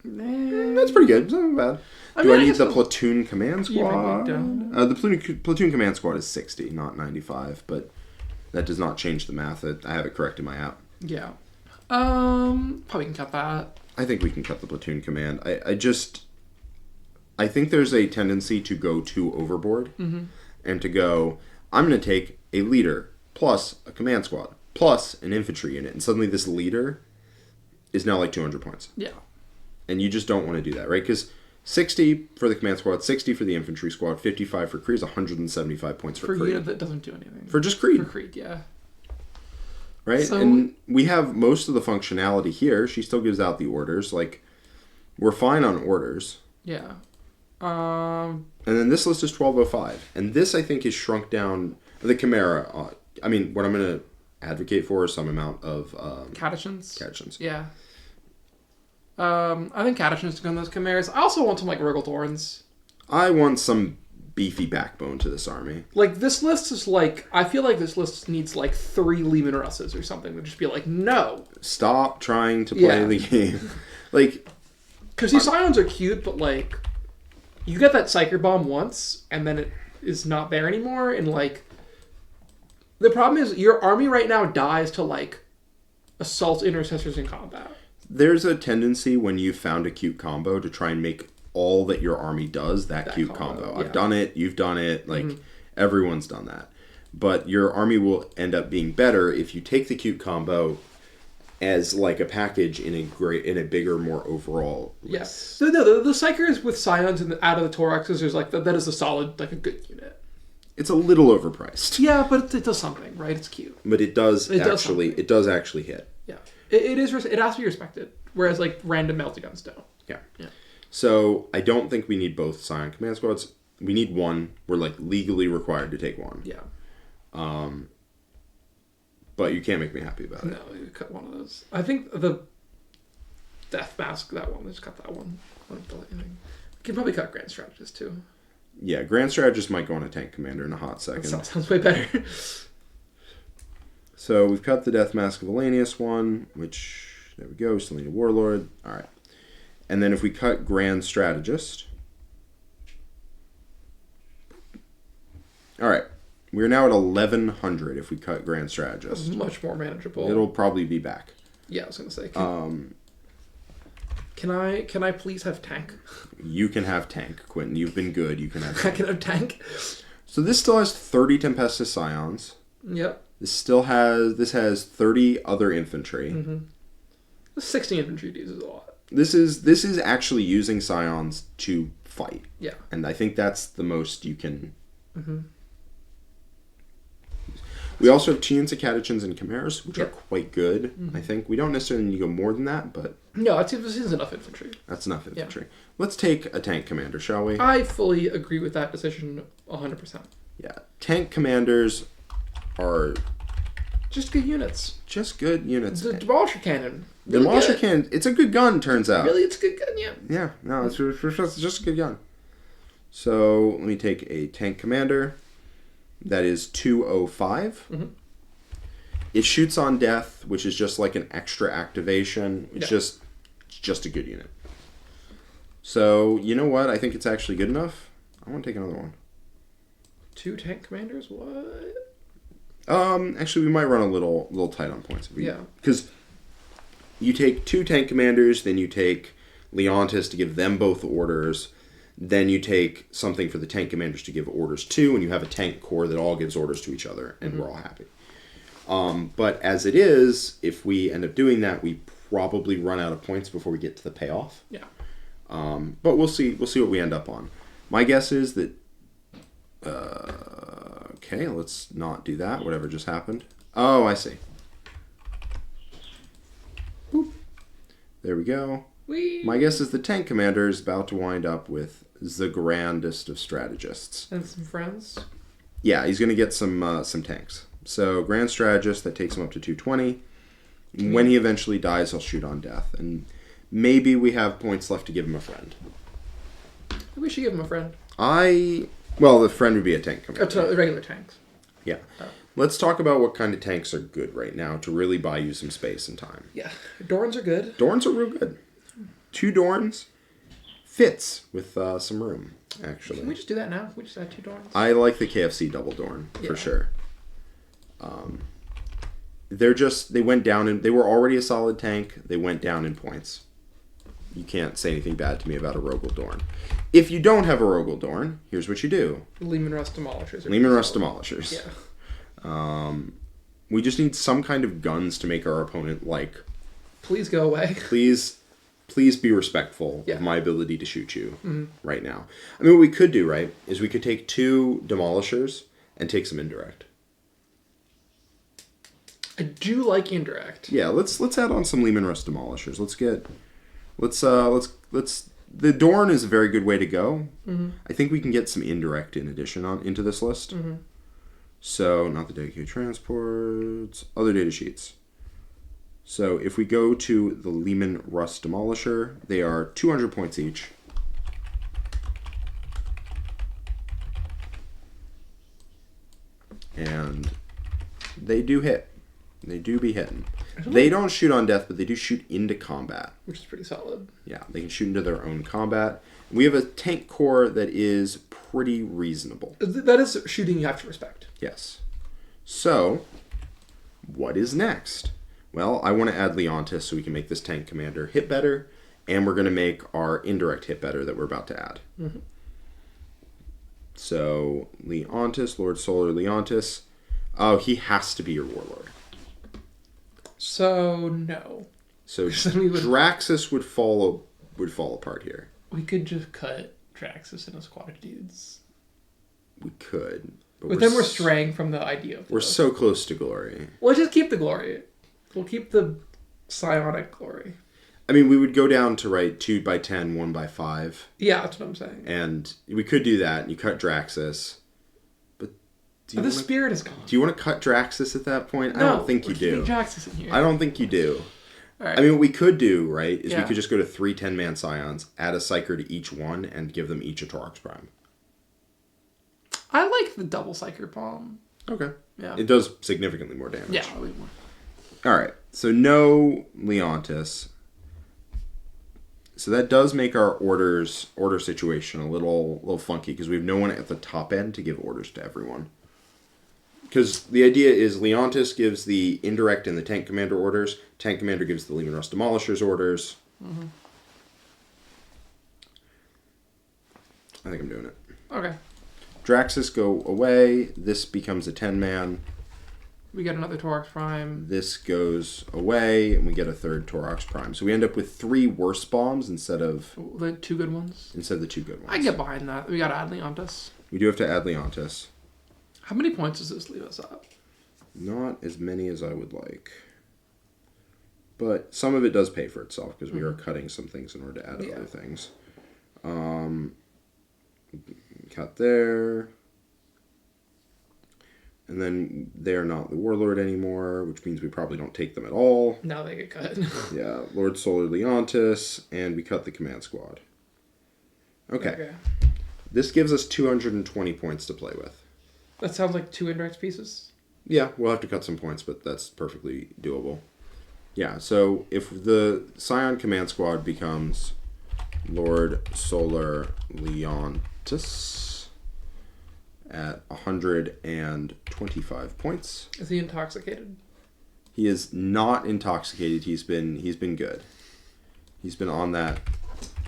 That's pretty good. It's not bad. Do I need the platoon command squad? The platoon command squad is 60, not 95, but that does not change the math. I have it correct in my app. Yeah. Probably can cut that. I think we can cut the platoon command. I think there's a tendency to go too overboard and to go, I'm going to take a leader plus a command squad plus an infantry unit, and suddenly this leader is now like 200 points. Yeah. And you just don't want to do that, right? Because 60 for the command squad, 60 for the infantry squad, 55 for Creed is 175 points for Creed. For a unit that doesn't do anything. For just Creed. For Creed, yeah. Right? So, and we have most of the functionality here. She still gives out the orders. Like, we're fine on orders. Yeah. And then this list is 1205. And this, I think, is shrunk down. The Chimera, I mean, what I'm going to advocate for is some amount of... Catechins. Yeah. I think Catechins to go on those Chimeras. I also want some, like, Wrigglethorns. I want some beefy backbone to this army. Like, this list is, like... I feel like this list needs, like, 3 Lehman Russes or something to just be like, no! Stop trying to play the game. Like... Because these Scions are cute, but, like... You get that Psyker Bomb once, and then it is not there anymore, and, like... The problem is, your army right now dies to, like, assault intercessors in combat. There's a tendency when you've found a cute combo to try and make all that your army does that cute combo. I've done it, you've done it, like, everyone's done that. But your army will end up being better if you take the cute combo as, like, a package in a bigger, more overall list. Yes. So the Psychers with Scions and out of the Toraxes is, like, that is a solid, like, a good unit. It's a little overpriced. Yeah, but it does something, right? It's cute. But it does actually hit. Yeah. It has to be respected. Whereas, like, random melty guns don't. Yeah. Yeah. So, I don't think we need both Scion Command Squads. We need one. We're, like, legally required to take one. Yeah. But you can't make me happy about it. No, you cut one of those. I think the Death Mask, that one, just cut that one. You can probably cut Grand Strategist, too. Yeah, Grand Strategist might go on a Tank Commander in a hot second. That sounds way better. So, we've cut the Death Mask of Elanius one, which... There we go, still need a Warlord. Alright. And then if we cut Grand Strategist... Alright. We're now at 1,100 if we cut Grand Strategist. That's much more manageable. It'll probably be back. Yeah, I was going to say. Can I please have tank? You can have tank, Quentin. You've been good. You can have tank. I can have tank. So this still has 30 Tempestus Scions. Yep. This has 30 other infantry. Mm-hmm. 60 infantry is a lot. This is actually using Scions to fight. Yeah. And I think that's the most you can... Mm-hmm. We also have Chians, Catechins, and Chimeras, which are quite good, Mm-hmm. I think. We don't necessarily need to go more than that, but... No, this is enough infantry. That's enough infantry. Yeah. Let's take a tank commander, shall we? I fully agree with that decision 100%. Yeah. Tank commanders are... Just good units. Just good units. The Demolisher Cannon. The Demolisher Cannon, it's a good gun, turns out. Really, it's a good gun, yeah. Yeah, no, it's just a good gun. So, let me take a tank commander. That is 205. Mm-hmm. It shoots on death, which is just like an extra activation. It's just a good unit. So, you know what? I think it's actually good enough. I want to take another one. 2 tank commanders? What? Actually, we might run a little tight on points. Yeah. Because you take 2 tank commanders, then you take Leontis to give them both orders. Then you take something for the tank commanders to give orders to, and you have a tank corps that all gives orders to each other, and we're all happy. But as it is, if we end up doing that, we probably run out of points before we get to the payoff. Yeah. But we'll see. We'll see what we end up on. My guess is that. Okay, let's not do that. Whatever just happened. Oh, I see. Boop. There we go. Whee! My guess is the tank commander is about to wind up with the grandest of strategists. And some friends. Yeah, he's going to get some tanks. So, Grand Strategist, that takes him up to 220. When he eventually dies, he'll shoot on death. And maybe we have points left to give him a friend. We should give him a friend. Well, the friend would be a tank commander. Regular tanks. Yeah. Let's talk about what kind of tanks are good right now to really buy you some space and time. Yeah. Dorns are good. Dorns are real good. 2 Dorns fits with some room, actually. Can we just do that now? Can we just add 2 Dorns? I like the KFC double Dorn, for sure. They went down in... They were already a solid tank. They went down in points. You can't say anything bad to me about a Rogel Dorn. If you don't have a Rogel Dorn, here's what you do. Lehman Russ Demolishers. Lehman Russ Demolishers. Yeah. We just need some kind of guns to make our opponent like... Please go away. Please be respectful of my ability to shoot you right now. I mean, what we could do, right, is we could take 2 Demolishers and take some indirect. I do like indirect. Yeah, let's add on some Lehman Russ Demolishers. The Dorn is a very good way to go. Mm-hmm. I think we can get some indirect in addition into this list. Mm-hmm. So, not the dedicated transports, other data sheets. So, if we go to the Lehman Russ Demolisher, they are 200 points each. And they do hit. They do be hitting. They don't shoot on death, but they do shoot into combat. Which is pretty solid. Yeah, they can shoot into their own combat. We have a tank corps that is pretty reasonable. That is shooting you have to respect. Yes. So, what is next? Well, I want to add Leontis so we can make this tank commander hit better, and we're going to make our indirect hit better that we're about to add. Mm-hmm. So, Leontis, Lord Solar Leontis. Oh, he has to be your warlord. So, no. So, Draxus would fall apart here. We could just cut Draxus and a squad of dudes. We could. But then we're straying from the idea of We're so close to glory. We'll just keep the glory. We'll keep the psionic glory. I mean, we would go down to 2x10, 1x5. Yeah, that's what I'm saying. And we could do that, and you cut Draxus. But the spirit is gone. Do you want to cut Draxus at that point? No, I don't think you do. Draxus in here. I don't think you do. All right. I mean, what we could do, is we could just go to 3 10-man Scions, add a Psyker to each one, and give them each a Taurox Prime. I like the double Psyker Palm. Okay. Yeah. It does significantly more damage. Yeah, a little more. Alright, so no Leontis. So that does make our order situation a little funky, because we have no one at the top end to give orders to everyone. Because the idea is Leontis gives the indirect and the tank commander orders. Tank commander gives the Leman Russ Demolishers orders. Mm-hmm. I think I'm doing it. Okay. Draxus go away. This becomes a 10-man. We get another Taurox Prime. This goes away, and we get a third Taurox Prime. So we end up with 3 worse bombs instead of... The 2 good ones? Instead of the 2 good ones. I get behind that. We gotta add Leontis. We do have to add Leontis. How many points does this leave us at? Not as many as I would like. But some of it does pay for itself, because we are cutting some things in order to add other things. Cut there. And then they're not the Warlord anymore, which means we probably don't take them at all. Now they get cut. Yeah, Lord Solar Leontis, and we cut the command squad. Okay. This gives us 220 points to play with. That sounds like 2 indirect pieces. Yeah, we'll have to cut some points, but that's perfectly doable. Yeah, so if the Scion command squad becomes Lord Solar Leontis at 125 points. Is he intoxicated? He is not intoxicated. He's been good. He's been on the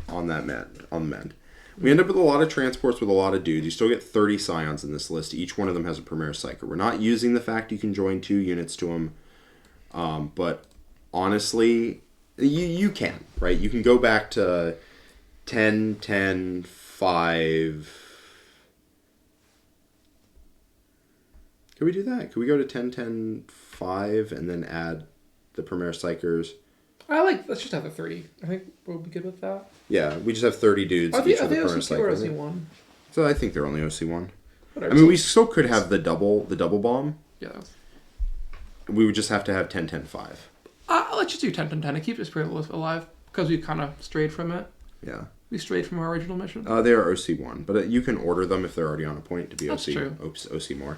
mend. We end up with a lot of transports with a lot of dudes. You still get 30 Scions in this list. Each one of them has a Premier Psyker. We're not using the fact you can join 2 units to them, but honestly, you can, right? You can go back to 10, 10, 5. Could we do that? Could we go to 10, 10, 5 and then add the Premier Psychers? Let's just have a 3. I think we'll be good with that. Yeah, we just have 30 dudes. Are they OC2 or OC1? So I think they're only OC1. Whatever. I mean, we still could have the double bomb. Yeah. We would just have to have 10, 10, 5. Let's just do 10, 10, 10 and keep the spirit list alive, because we kind of strayed from it. Yeah. We strayed from our original mission. They are OC1, but you can order them if they're already on a point to be That's true. OC more.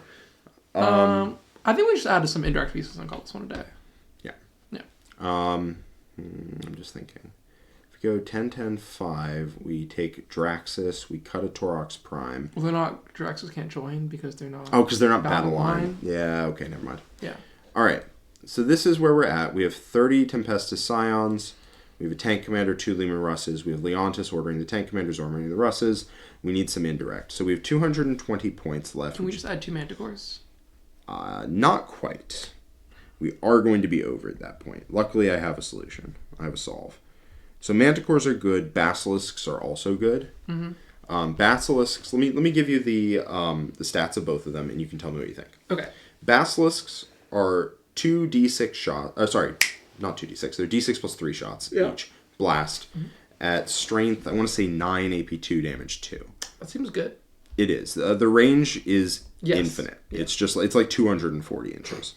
I think we just added some indirect pieces and call this one a day. Yeah. Yeah. I'm just thinking. If we go 10, 10, 5, we take Draxus, we cut a Taurox Prime. Well, they're not... Draxus can't join because they're not... Oh, because they're not battle line. Yeah, okay, never mind. Yeah. All right. So this is where we're at. We have 30 Tempestus Scions. We have a tank commander, 2 Leman Russes. We have Leontis ordering the tank commanders, ordering the Russes. We need some indirect. So we have 220 points left. Can we just add 2 Manticores? Not quite. We are going to be over at that point. Luckily, I have a solution. I have a solve. So Manticores are good. Basilisks are also good. Mm-hmm. Basilisks. Let me give you the stats of both of them, and you can tell me what you think. Okay. Basilisks are 2d6 shots. Sorry, not 2d6. They're d6 plus 3 shots each. Blast. Mm-hmm. At strength, I want to say 9 AP2 damage 2. That seems good. It is. The range is infinite. Yeah. It's like 240 inches.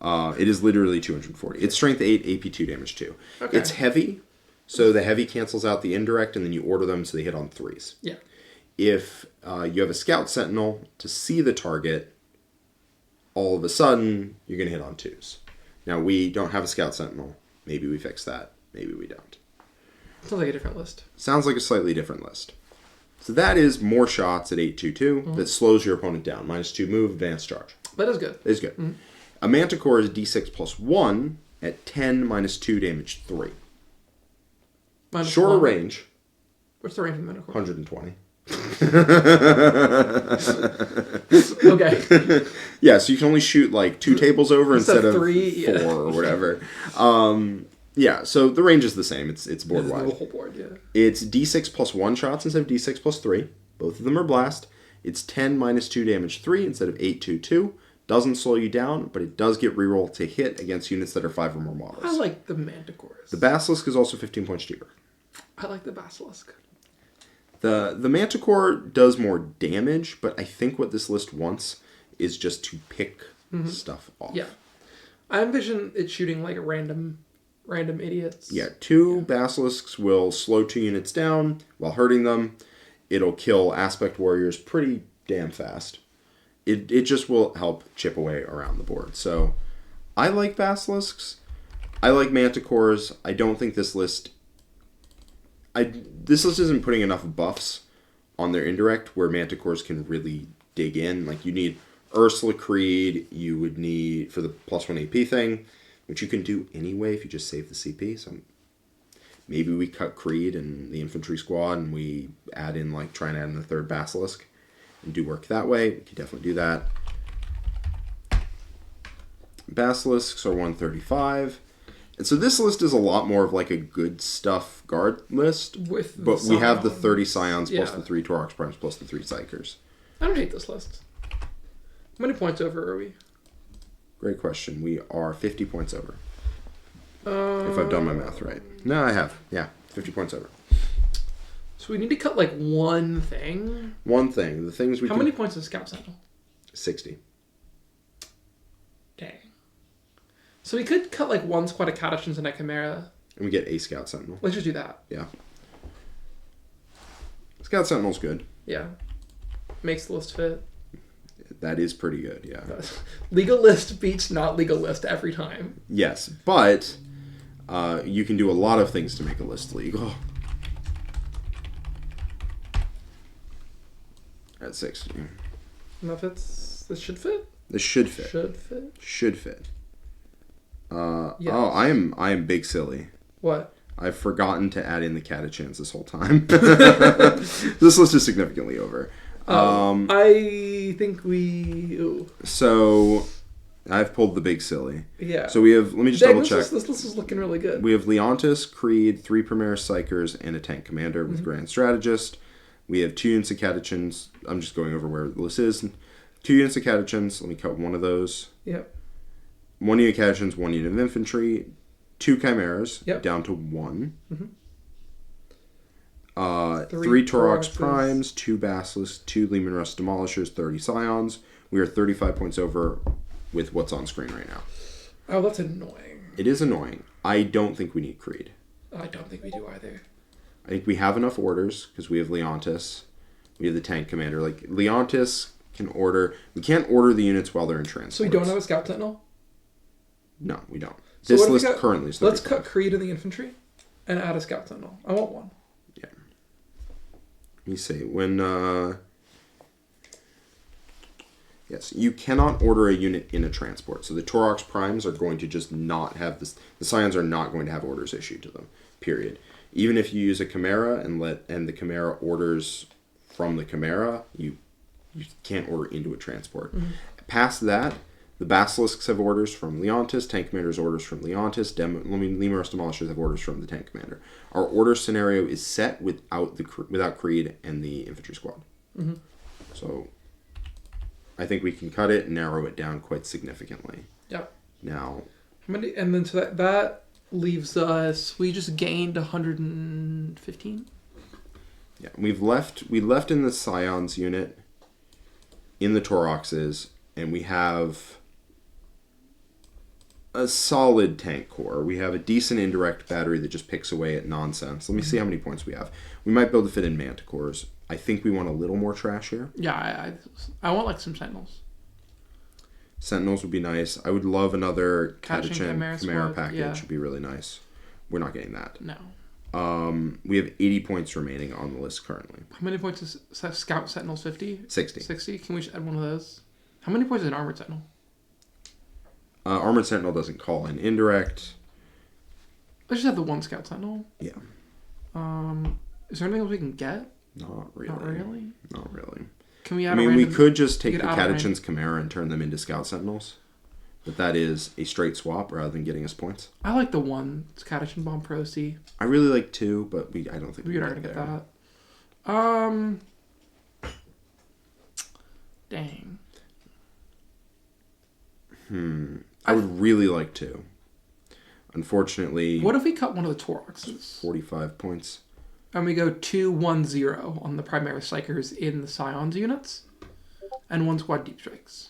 It is literally 240. It's strength 8, AP2 damage 2. Okay. It's heavy, so the heavy cancels out the indirect, and then you order them so they hit on 3s. Yeah. If you have a Scout Sentinel to see the target, all of a sudden, you're going to hit on 2s. Now, we don't have a Scout Sentinel. Maybe we fix that. Maybe we don't. Sounds like a different list. Sounds like a slightly different list. So that is more shots at 822. Mm-hmm. That slows your opponent down. -2 move, advanced charge. That is good. It is good. Mm-hmm. A Manticore is d6 plus 1 at 10 -2 damage 3. Shorter range. What's the range of the Manticore? 120. Okay. Yeah, so you can only shoot like 2 tables over instead of 3, 4 or whatever. Yeah, so the range is the same. It's board wide. The whole board, yeah. It's d6 plus 1 shots instead of d6 plus 3. Both of them are blast. It's 10 minus 2 damage 3 instead of 8 2 2. Doesn't slow you down, but it does get reroll to hit against units that are 5 or more models. I like the Manticores. The Basilisk is also 15 points cheaper. I like the Basilisk. The Manticore does more damage, but I think what this list wants is just to pick stuff off. Yeah. I envision it shooting like random idiots. Yeah, 2 Basilisks will slow 2 units down while hurting them. It'll kill Aspect Warriors pretty damn fast. It just will help chip away around the board. So, I like Basilisks. I like Manticores. I don't think this list... This list isn't putting enough buffs on their indirect where Manticores can really dig in. Like, you need Ursula Creed. You would need, for the +1 AP thing, which you can do anyway if you just save the CP. So maybe we cut Creed and the infantry squad and we add in, like, try and add in the 3rd Basilisk and do work that way. We could definitely do that. Basilisks are 135. And so this list is a lot more of like a good stuff guard list. But we have the 30 Scions plus the 3 Taurox Primes plus the 3 Psychers. I don't hate this list. How many points over are we? Great question. We are 50 points over. If I've done my math right. No, I have. Yeah, 50 points over. So we need to cut like one thing. One thing. The things we How many points is Scout Sentinel? 60. Dang. So we could cut like one squad of Catachans and a Chimera. And we get a Scout Sentinel. Let's just do that. Yeah. Scout Sentinel's good. Yeah. Makes the list fit. That is pretty good, yeah. Legal list beats not legal list every time. Yes, but you can do a lot of things to make a list legal. At 60. And that fits. This should fit? This should fit. Should fit? Should fit. Yes. Oh, I am big silly. What? I've forgotten to add in the Catachans this whole time. This list is significantly over. I think we... Ooh. So, I've pulled the big silly. Yeah. So we have... Let me just double check. This list is looking really good. We have Leontis, Creed, 3 Primaris Psychers, and a Tank Commander with Grand Strategist. We have 2 units of Catachans. I'm just going over where the list is. 2 units of Catachans. Let me cut one of those. Yep. 1 unit of Catachans, 1 unit of Infantry. 2 Chimeras, down to 1. 3 Taurox Primes, 2 Basilisks, 2 Leman Russ Demolishers, 30 Scions. We are 35 points over with what's on screen right now. Oh, that's annoying. It is annoying. I don't think we need Creed. I don't think we do either. I think we have enough orders because we have Leontis. We have the Tank Commander. Like, Leontis can order... We can't order the units while they're in transport. So we don't have a Scout Sentinel? No, we don't. So this list currently is... Let's cut Creed in the infantry and add a Scout Sentinel. I want one. Yeah. Let me see. When... Yes, you cannot order a unit in a transport. So the Taurox Primes are going to just not have this... The Scions are not going to have orders issued to them. Period. Even if you use a Chimera and the Chimera orders from the Chimera, you can't order into a transport. Past that, the Basilisks have orders from Leontis, Tank Commander's orders from Leontis, Leman Russ Demolishers have orders from the Tank Commander. Our order scenario is set without Creed and the Infantry Squad. So I think we can cut it and narrow it down quite significantly. Yep. Now... And then so that leaves us... We just gained 115? Yeah, we left in the Scions unit, in the Tauroxes, and we have a solid tank core. We have a decent indirect battery that just picks away at nonsense. Let me see how many points we have. We might be able to fit in Manticores. I think we want a little more trash here. Yeah, I want like some Sentinels. Sentinels would be nice. I would love another Catachan Chimera package. Yeah. Would be really nice. We're not getting that. No. We have 80 points remaining on the list currently. How many points is Scout Sentinels? 50? 60. 60? Can we just add one of those? How many points is an Armored Sentinel? Armored Sentinel doesn't call in indirect. Let's just have the one Scout Sentinel. Yeah. Is there anything else we can get? Not really. Not really? Not really. Can we add we could just take the Catachan's Chimera and turn them into Scout Sentinels. But that is a straight swap rather than getting us points. I like the one. It's Catachan Bomb Pro C. I really like 2, but I don't think we're not going to get that. Dang. I would really like to. Unfortunately... What if we cut one of the Toroxes? 45 points. And we go 2-1-0 on the primary strikers in the Scions units. And 1 squad deep strikes.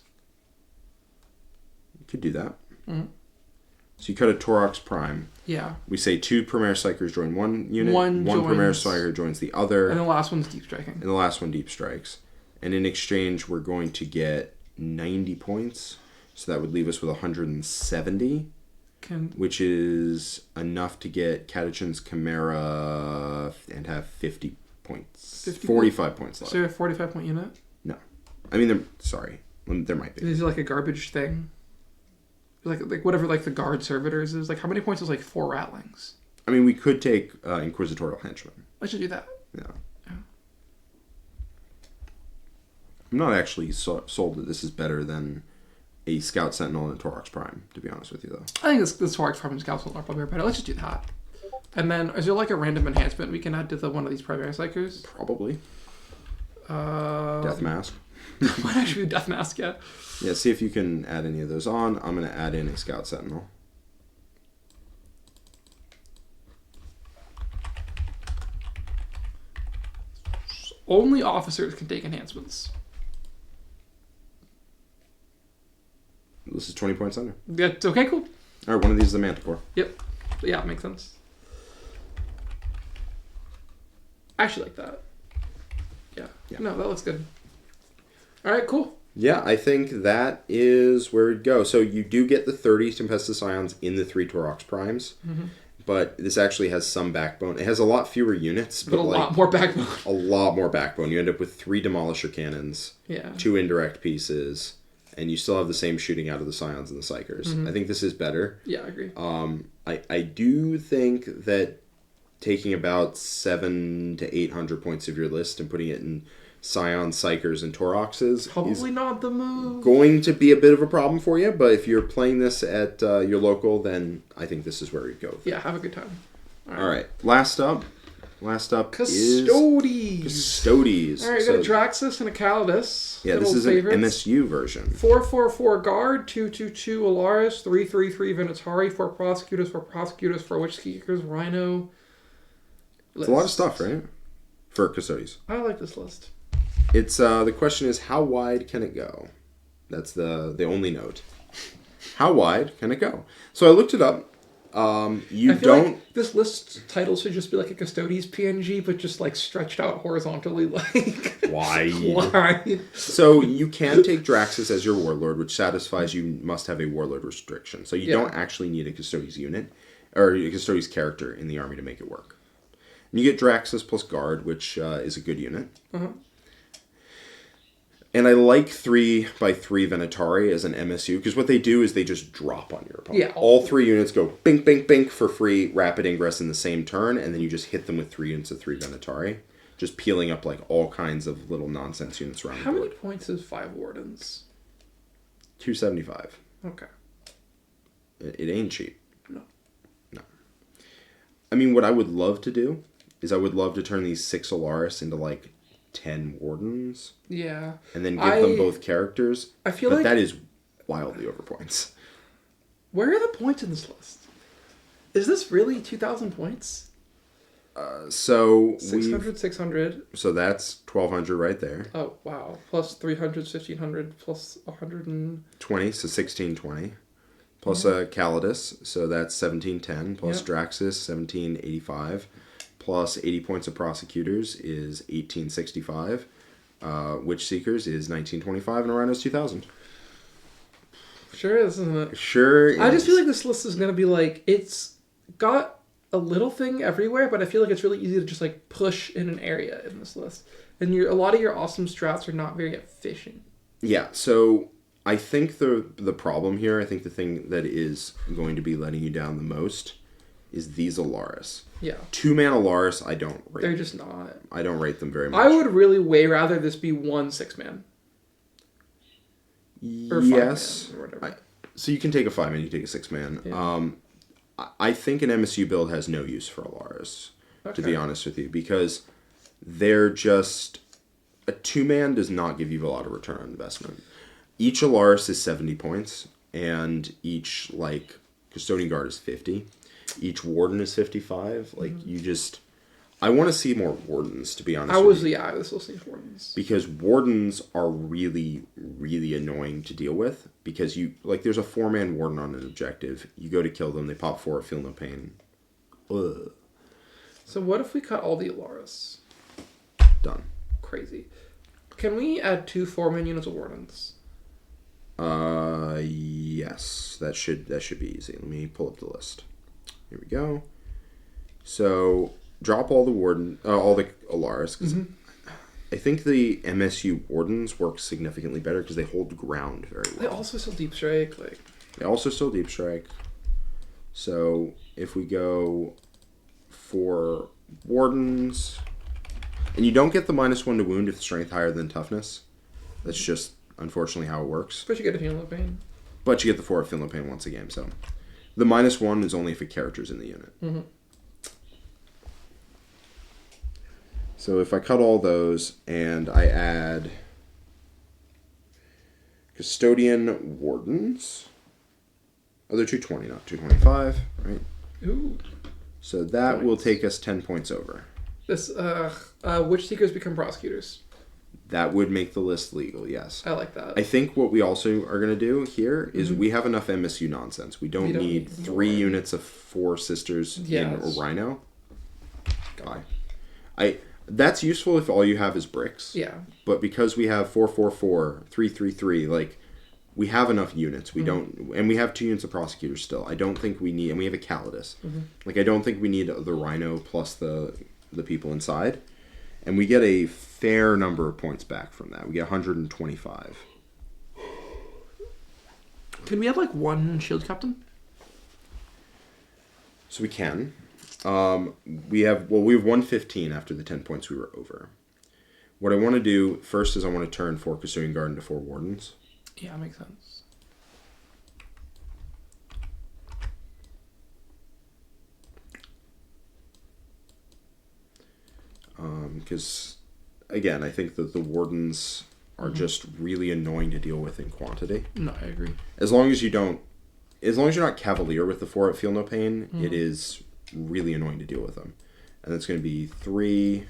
You could do that. Mm-hmm. So you cut a Torox Prime. Yeah. We say 2 Premier Strikers join one unit. One Premier Striker joins the other. And the last one's deep striking. And the last one deep strikes. And in exchange, we're going to get 90 points. So that would leave us with 170. Which is enough to get Catechin's Chimera and have 50 points. 45 points left. So you have a 45 point unit? No. I mean, there might be. Is it like a garbage thing? Like whatever like the guard servitors is? Like how many points is like 4 rattlings? I mean, we could take Inquisitorial Henchmen. I should do that. Yeah. I'm not actually sold that this is better than a Scout Sentinel and a Torox Prime, to be honest with you, though. I think this Torox Prime and Scout Sentinel are probably better. Let's just do that. And then, is there like a random enhancement we can add to one of these primary strikers? Probably. Death Mask. Might actually be Death Mask, yeah. Yeah, see if you can add any of those on. I'm going to add in a Scout Sentinel. Only officers can take enhancements. This is 20 points under. That's okay, cool. All right, one of these is a Manticore. Yep. Yeah, it makes sense. I actually like that. Yeah. No, that looks good. All right, cool. Yeah, I think that is where it'd go. So you do get the 30 Tempestus Scions in the 3 Torox Primes, but this actually has some backbone. It has a lot fewer units, but a lot more backbone. A lot more backbone. You end up with 3 Demolisher Cannons, 2 indirect pieces, and you still have the same shooting out of the Scions and the Psychers. I think this is better. Yeah, I agree. I do think that taking about 700 to 800 points of your list and putting it in Scions, Psychers, and Toroxes probably not the move. Going to be a bit of a problem for you, but if you're playing this at your local, then I think this is where you go. Yeah, have a good time. All right. Last up Custodes. Is Custodes. All right, you got a Draxus and a Calidus. Yeah, this is favorites. an MSU version. 4/4/4 guard, 2/2/2 Alaris, 3/3/3 Venatari, 4 prosecutors, 4 witch seekers, Rhino. It's a lot of stuff, right? For Custodes. I like this list. It's the question is how wide can it go? That's the only note. How wide can it go? So I looked it up. Like this list title should just be like a Custodes PNG, but just like stretched out horizontally, like wide. So you can take Draxus as your warlord, which satisfies you must have a warlord restriction. So you don't actually need a Custodes unit or a Custodes character in the army to make it work. And you get Draxus plus guard, which is a good unit. And I like 3x3 Venatari as an MSU, because what they do is they just drop on your opponent. Yeah. All 3 units go bink, bink, bink for free, rapid ingress in the same turn, and then you just hit them with 3 units of 3 Venatari, just peeling up like all kinds of little nonsense units around the board. How many points is 5 Wardens? 275. Okay. It ain't cheap. No. I mean, what I would love to do is I would love to turn these 6 Alaris into like 10 Wardens. Yeah. And then give them both characters. I feel like that is wildly over points. Where are the points in this list? Is this really 2,000 points? So 600. So that's 1,200 right there. Oh, wow. Plus 300, 1,500, plus 120. So 1,620. Plus a Calidus, so that's 1,710. Plus Draxus, 1,785. Plus 80 points of prosecutors is 1865. Witch Seekers is 1925, and Rhino's 2,000. Sure is, isn't it? Sure is. I just feel like this list is going to be like, it's got a little thing everywhere, but I feel like it's really easy to just like push in an area in this list. And a lot of your awesome strats are not very efficient. Yeah, so I think the problem here, I think the thing that is going to be letting you down the most is these Alaris. Yeah. 2-man Alaris, I don't rate. They're just not. I don't rate them very much. I would really way rather this be 1 6-man. Or 5-man, or whatever. So you can take a 5-man, you can take a 6-man. Yeah. I think an MSU build has no use for Alaris, to be honest with you, because they're just a 2-man does not give you a lot of return on investment. Each Alaris is 70 points, and each, like, Custodian Guard is 50. Each Warden is 55. Like, you just... I want to see more Wardens, to be honest with you. I was still seeing Wardens. Because Wardens are really, really annoying to deal with. Because you... Like, there's a 4-man Warden on an objective. You go to kill them, they pop 4, feel no pain. Ugh. So what if we cut all the Alaris? Done. Crazy. Can we add 2 4-man units of Wardens? Yes. That should be easy. Let me pull up the list. Here we go. So, drop all the all the Alaris. Because I think the MSU Wardens work significantly better because they hold ground very well. They also still Deep Strike. They also still Deep Strike. So, if we go for Wardens... And you don't get the -1 to wound if the strength higher than toughness. That's just, unfortunately, how it works. But you get a Feel No Pain. But you get the 4 of Feel No Pain once a game, so... The -1 is only if a character's in the unit. Mm-hmm. So if I cut all those, and I add... Custodian Wardens... Oh, they're 220, not 225, right? Ooh. So that will take us 10 points over. This, Witch Seekers become prosecutors. That would make the list legal, yes. I like that. I think what we also are going to do here is we have enough MSU nonsense. We don't need 3 units of 4 sisters in a Rhino. That's useful if all you have is bricks. Yeah. But because we have 444, 333, like, we have enough units. We don't... And we have 2 units of prosecutors still. I don't think we need... And we have a Calidus. Like, I don't think we need the Rhino plus the people inside. And we get a fair number of points back from that. We get 125. Can we have, like, 1 shield captain? So we can. We have 115 after the 10 points we were over. What I want to do first is I want to turn 4 Custodian Guard into 4 Wardens. Yeah, makes sense. Because, again, I think that the Wardens are just really annoying to deal with in quantity. No, I agree. As long as you're not Cavalier with the 4 at Feel No Pain, it is really annoying to deal with them. And that's going to be 3...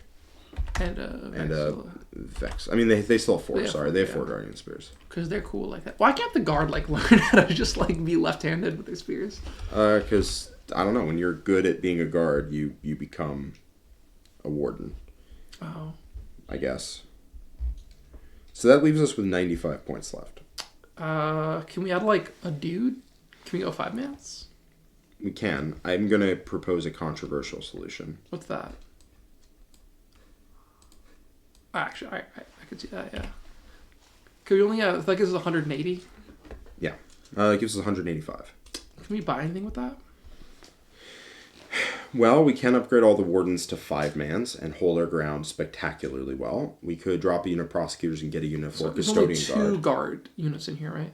And a Vex. I mean, they still have 4, sorry. They have 4 Guardian Spears. Because they're cool like that. Why can't the guard, like, learn how to just, like, be left-handed with their spears? Because, I don't know, when you're good at being a guard, you become a warden. Oh. I guess. So that leaves us with 95 points left. Can we add, like, a dude? Can we go 5-mans? We can. I'm going to propose a controversial solution. What's that? Actually, I could see that, yeah. Could we only have, like, this is 180? Yeah. It gives us 185. Can we buy anything with that? Well, we can upgrade all the Wardens to 5-mans and hold our ground spectacularly well. We could drop a unit of Prosecutors and get a unit for Custodian Guard. There's only 2 guard units in here, right?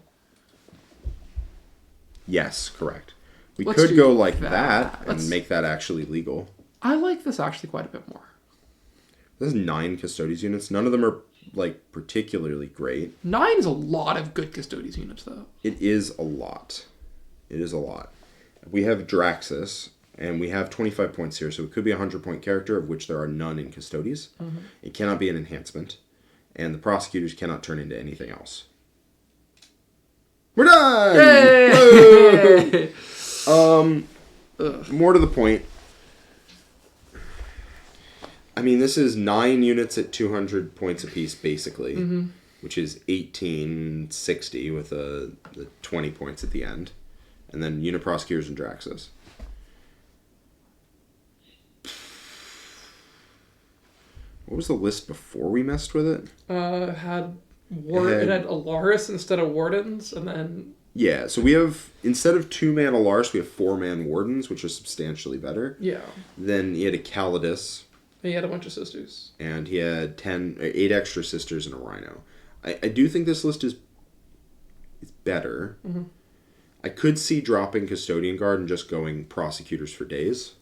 Yes, correct. We Let's could do go like that and Let's... make that actually legal. I like this actually quite a bit more. There's 9 Custodes units. None of them are, like, particularly great. 9 is a lot of good Custodes units, though. It is a lot. It is a lot. We have Draxus, and we have 25 points here, so it could be a 100-point character, of which there are none in Custodes. It cannot be an enhancement, and the Prosecutors cannot turn into anything else. We're done! Yay! More to the point. I mean, this is 9 units at 200 points apiece, basically, which is 1860 with the 20 points at the end. And then unit prosecutors and Draxus. What was the list before we messed with it? It had Alaris instead of Wardens, and then... Yeah, so we have, instead of 2-man Alaris, we have 4-man Wardens, which are substantially better. Yeah. Then he had a Calidus. And he had a bunch of sisters. And he had 8 extra sisters and a Rhino. I do think this list is better. I could see dropping Custodian Guard and just going Prosecutors for days.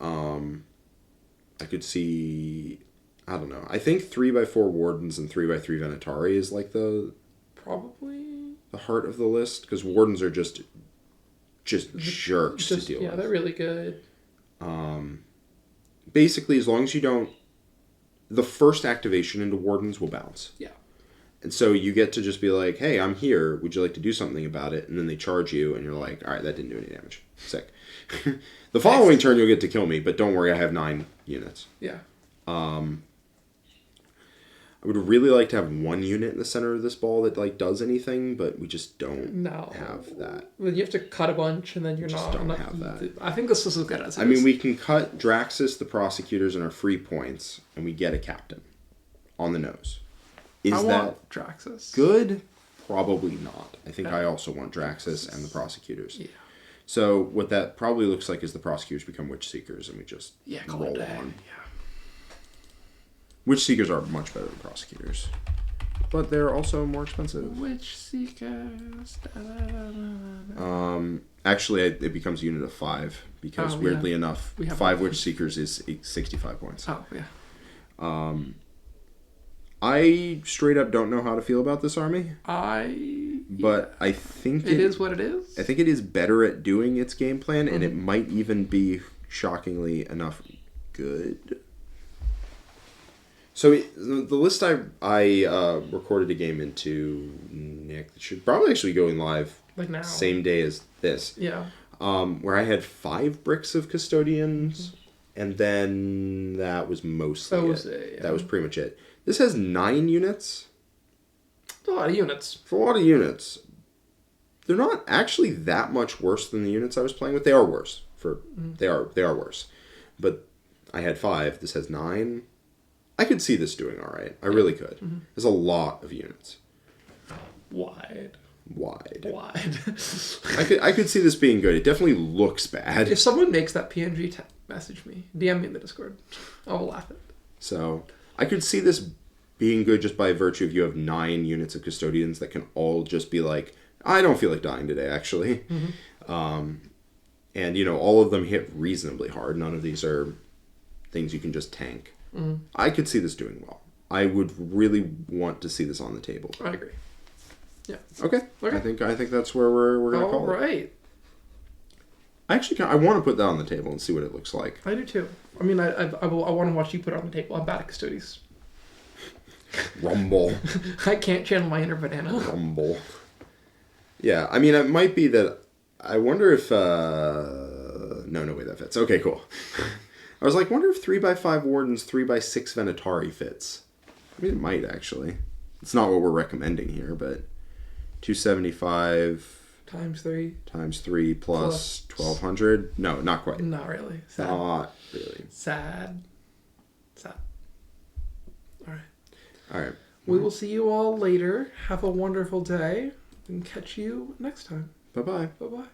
I could see I don't know. I think 3x4 Wardens and 3x3 Venatari is like the heart of the list, because Wardens are just jerks to deal with. Yeah, they're really good. Basically, as long as you don't... The first activation into Wardens will bounce. Yeah. And so you get to just be like, hey, I'm here. Would you like to do something about it? And then they charge you, and you're like, all right, that didn't do any damage. Sick. The following turn, you'll get to kill me, but don't worry, I have 9 units. Yeah. I would really like to have 1 unit in the center of this ball that like does anything, but we just don't have that. Well, you have to cut a bunch, and then you're Just don't have that. I think this is as good as it I is. mean, we can cut Draxus, the Prosecutors, and our free points, and we get a captain on the nose. Is that want Draxus. good? Probably not. I think I also want Draxus and the Prosecutors. Yeah. So what that probably looks like is the Prosecutors become Witch Seekers, and we just roll on. Yeah. Witch Seekers are much better than Prosecutors, but they're also more expensive. Witch Seekers. Actually, it becomes a unit of 5 because weirdly enough, 5 Witch Seekers is 65 points. Oh yeah. I straight up don't know how to feel about this army. But I think it is what it is. I think it is better at doing its game plan, and it might even be shockingly enough good. So the list I recorded a game into, Nick, that should probably actually go in live like now, same day as this. Yeah. Where I had 5 bricks of Custodians, and then that was mostly it. Yeah. That was pretty much it. This has 9 units. It's a lot of units. For a lot of units. They're not actually that much worse than the units I was playing with. They are worse. They are worse. But I had 5. This has 9. I could see this doing all right. I really could. There's a lot of units. Wide. I could see this being good. It definitely looks bad. If someone makes that PNG, message me. DM me in the Discord. I will laugh at it. So I could see this being good just by virtue of you have 9 units of Custodians that can all just be like, I don't feel like dying today, actually. And, all of them hit reasonably hard. None of these are things you can just tank. I could see this doing well. I would really want to see this on the table. I agree. Yeah. Okay. I think that's where we're gonna call it. All right. I want to put that on the table and see what it looks like. I do too. I mean, I want to watch you put it on the table. I'm bad at Custodes. Rumble. I can't channel my inner banana. Rumble. Yeah, I mean, it might be that. I wonder if. No way that fits. Okay, cool. I was like, wonder if 3x5 Wardens, 3x6 Venatari fits. I mean, it might actually. It's not what we're recommending here, but 275 times 3 plus 1200. No, not quite. Not really. Sad. Not really. Sad. All right. All right. We will see you all later. Have a wonderful day, and catch you next time. Bye-bye. Bye-bye.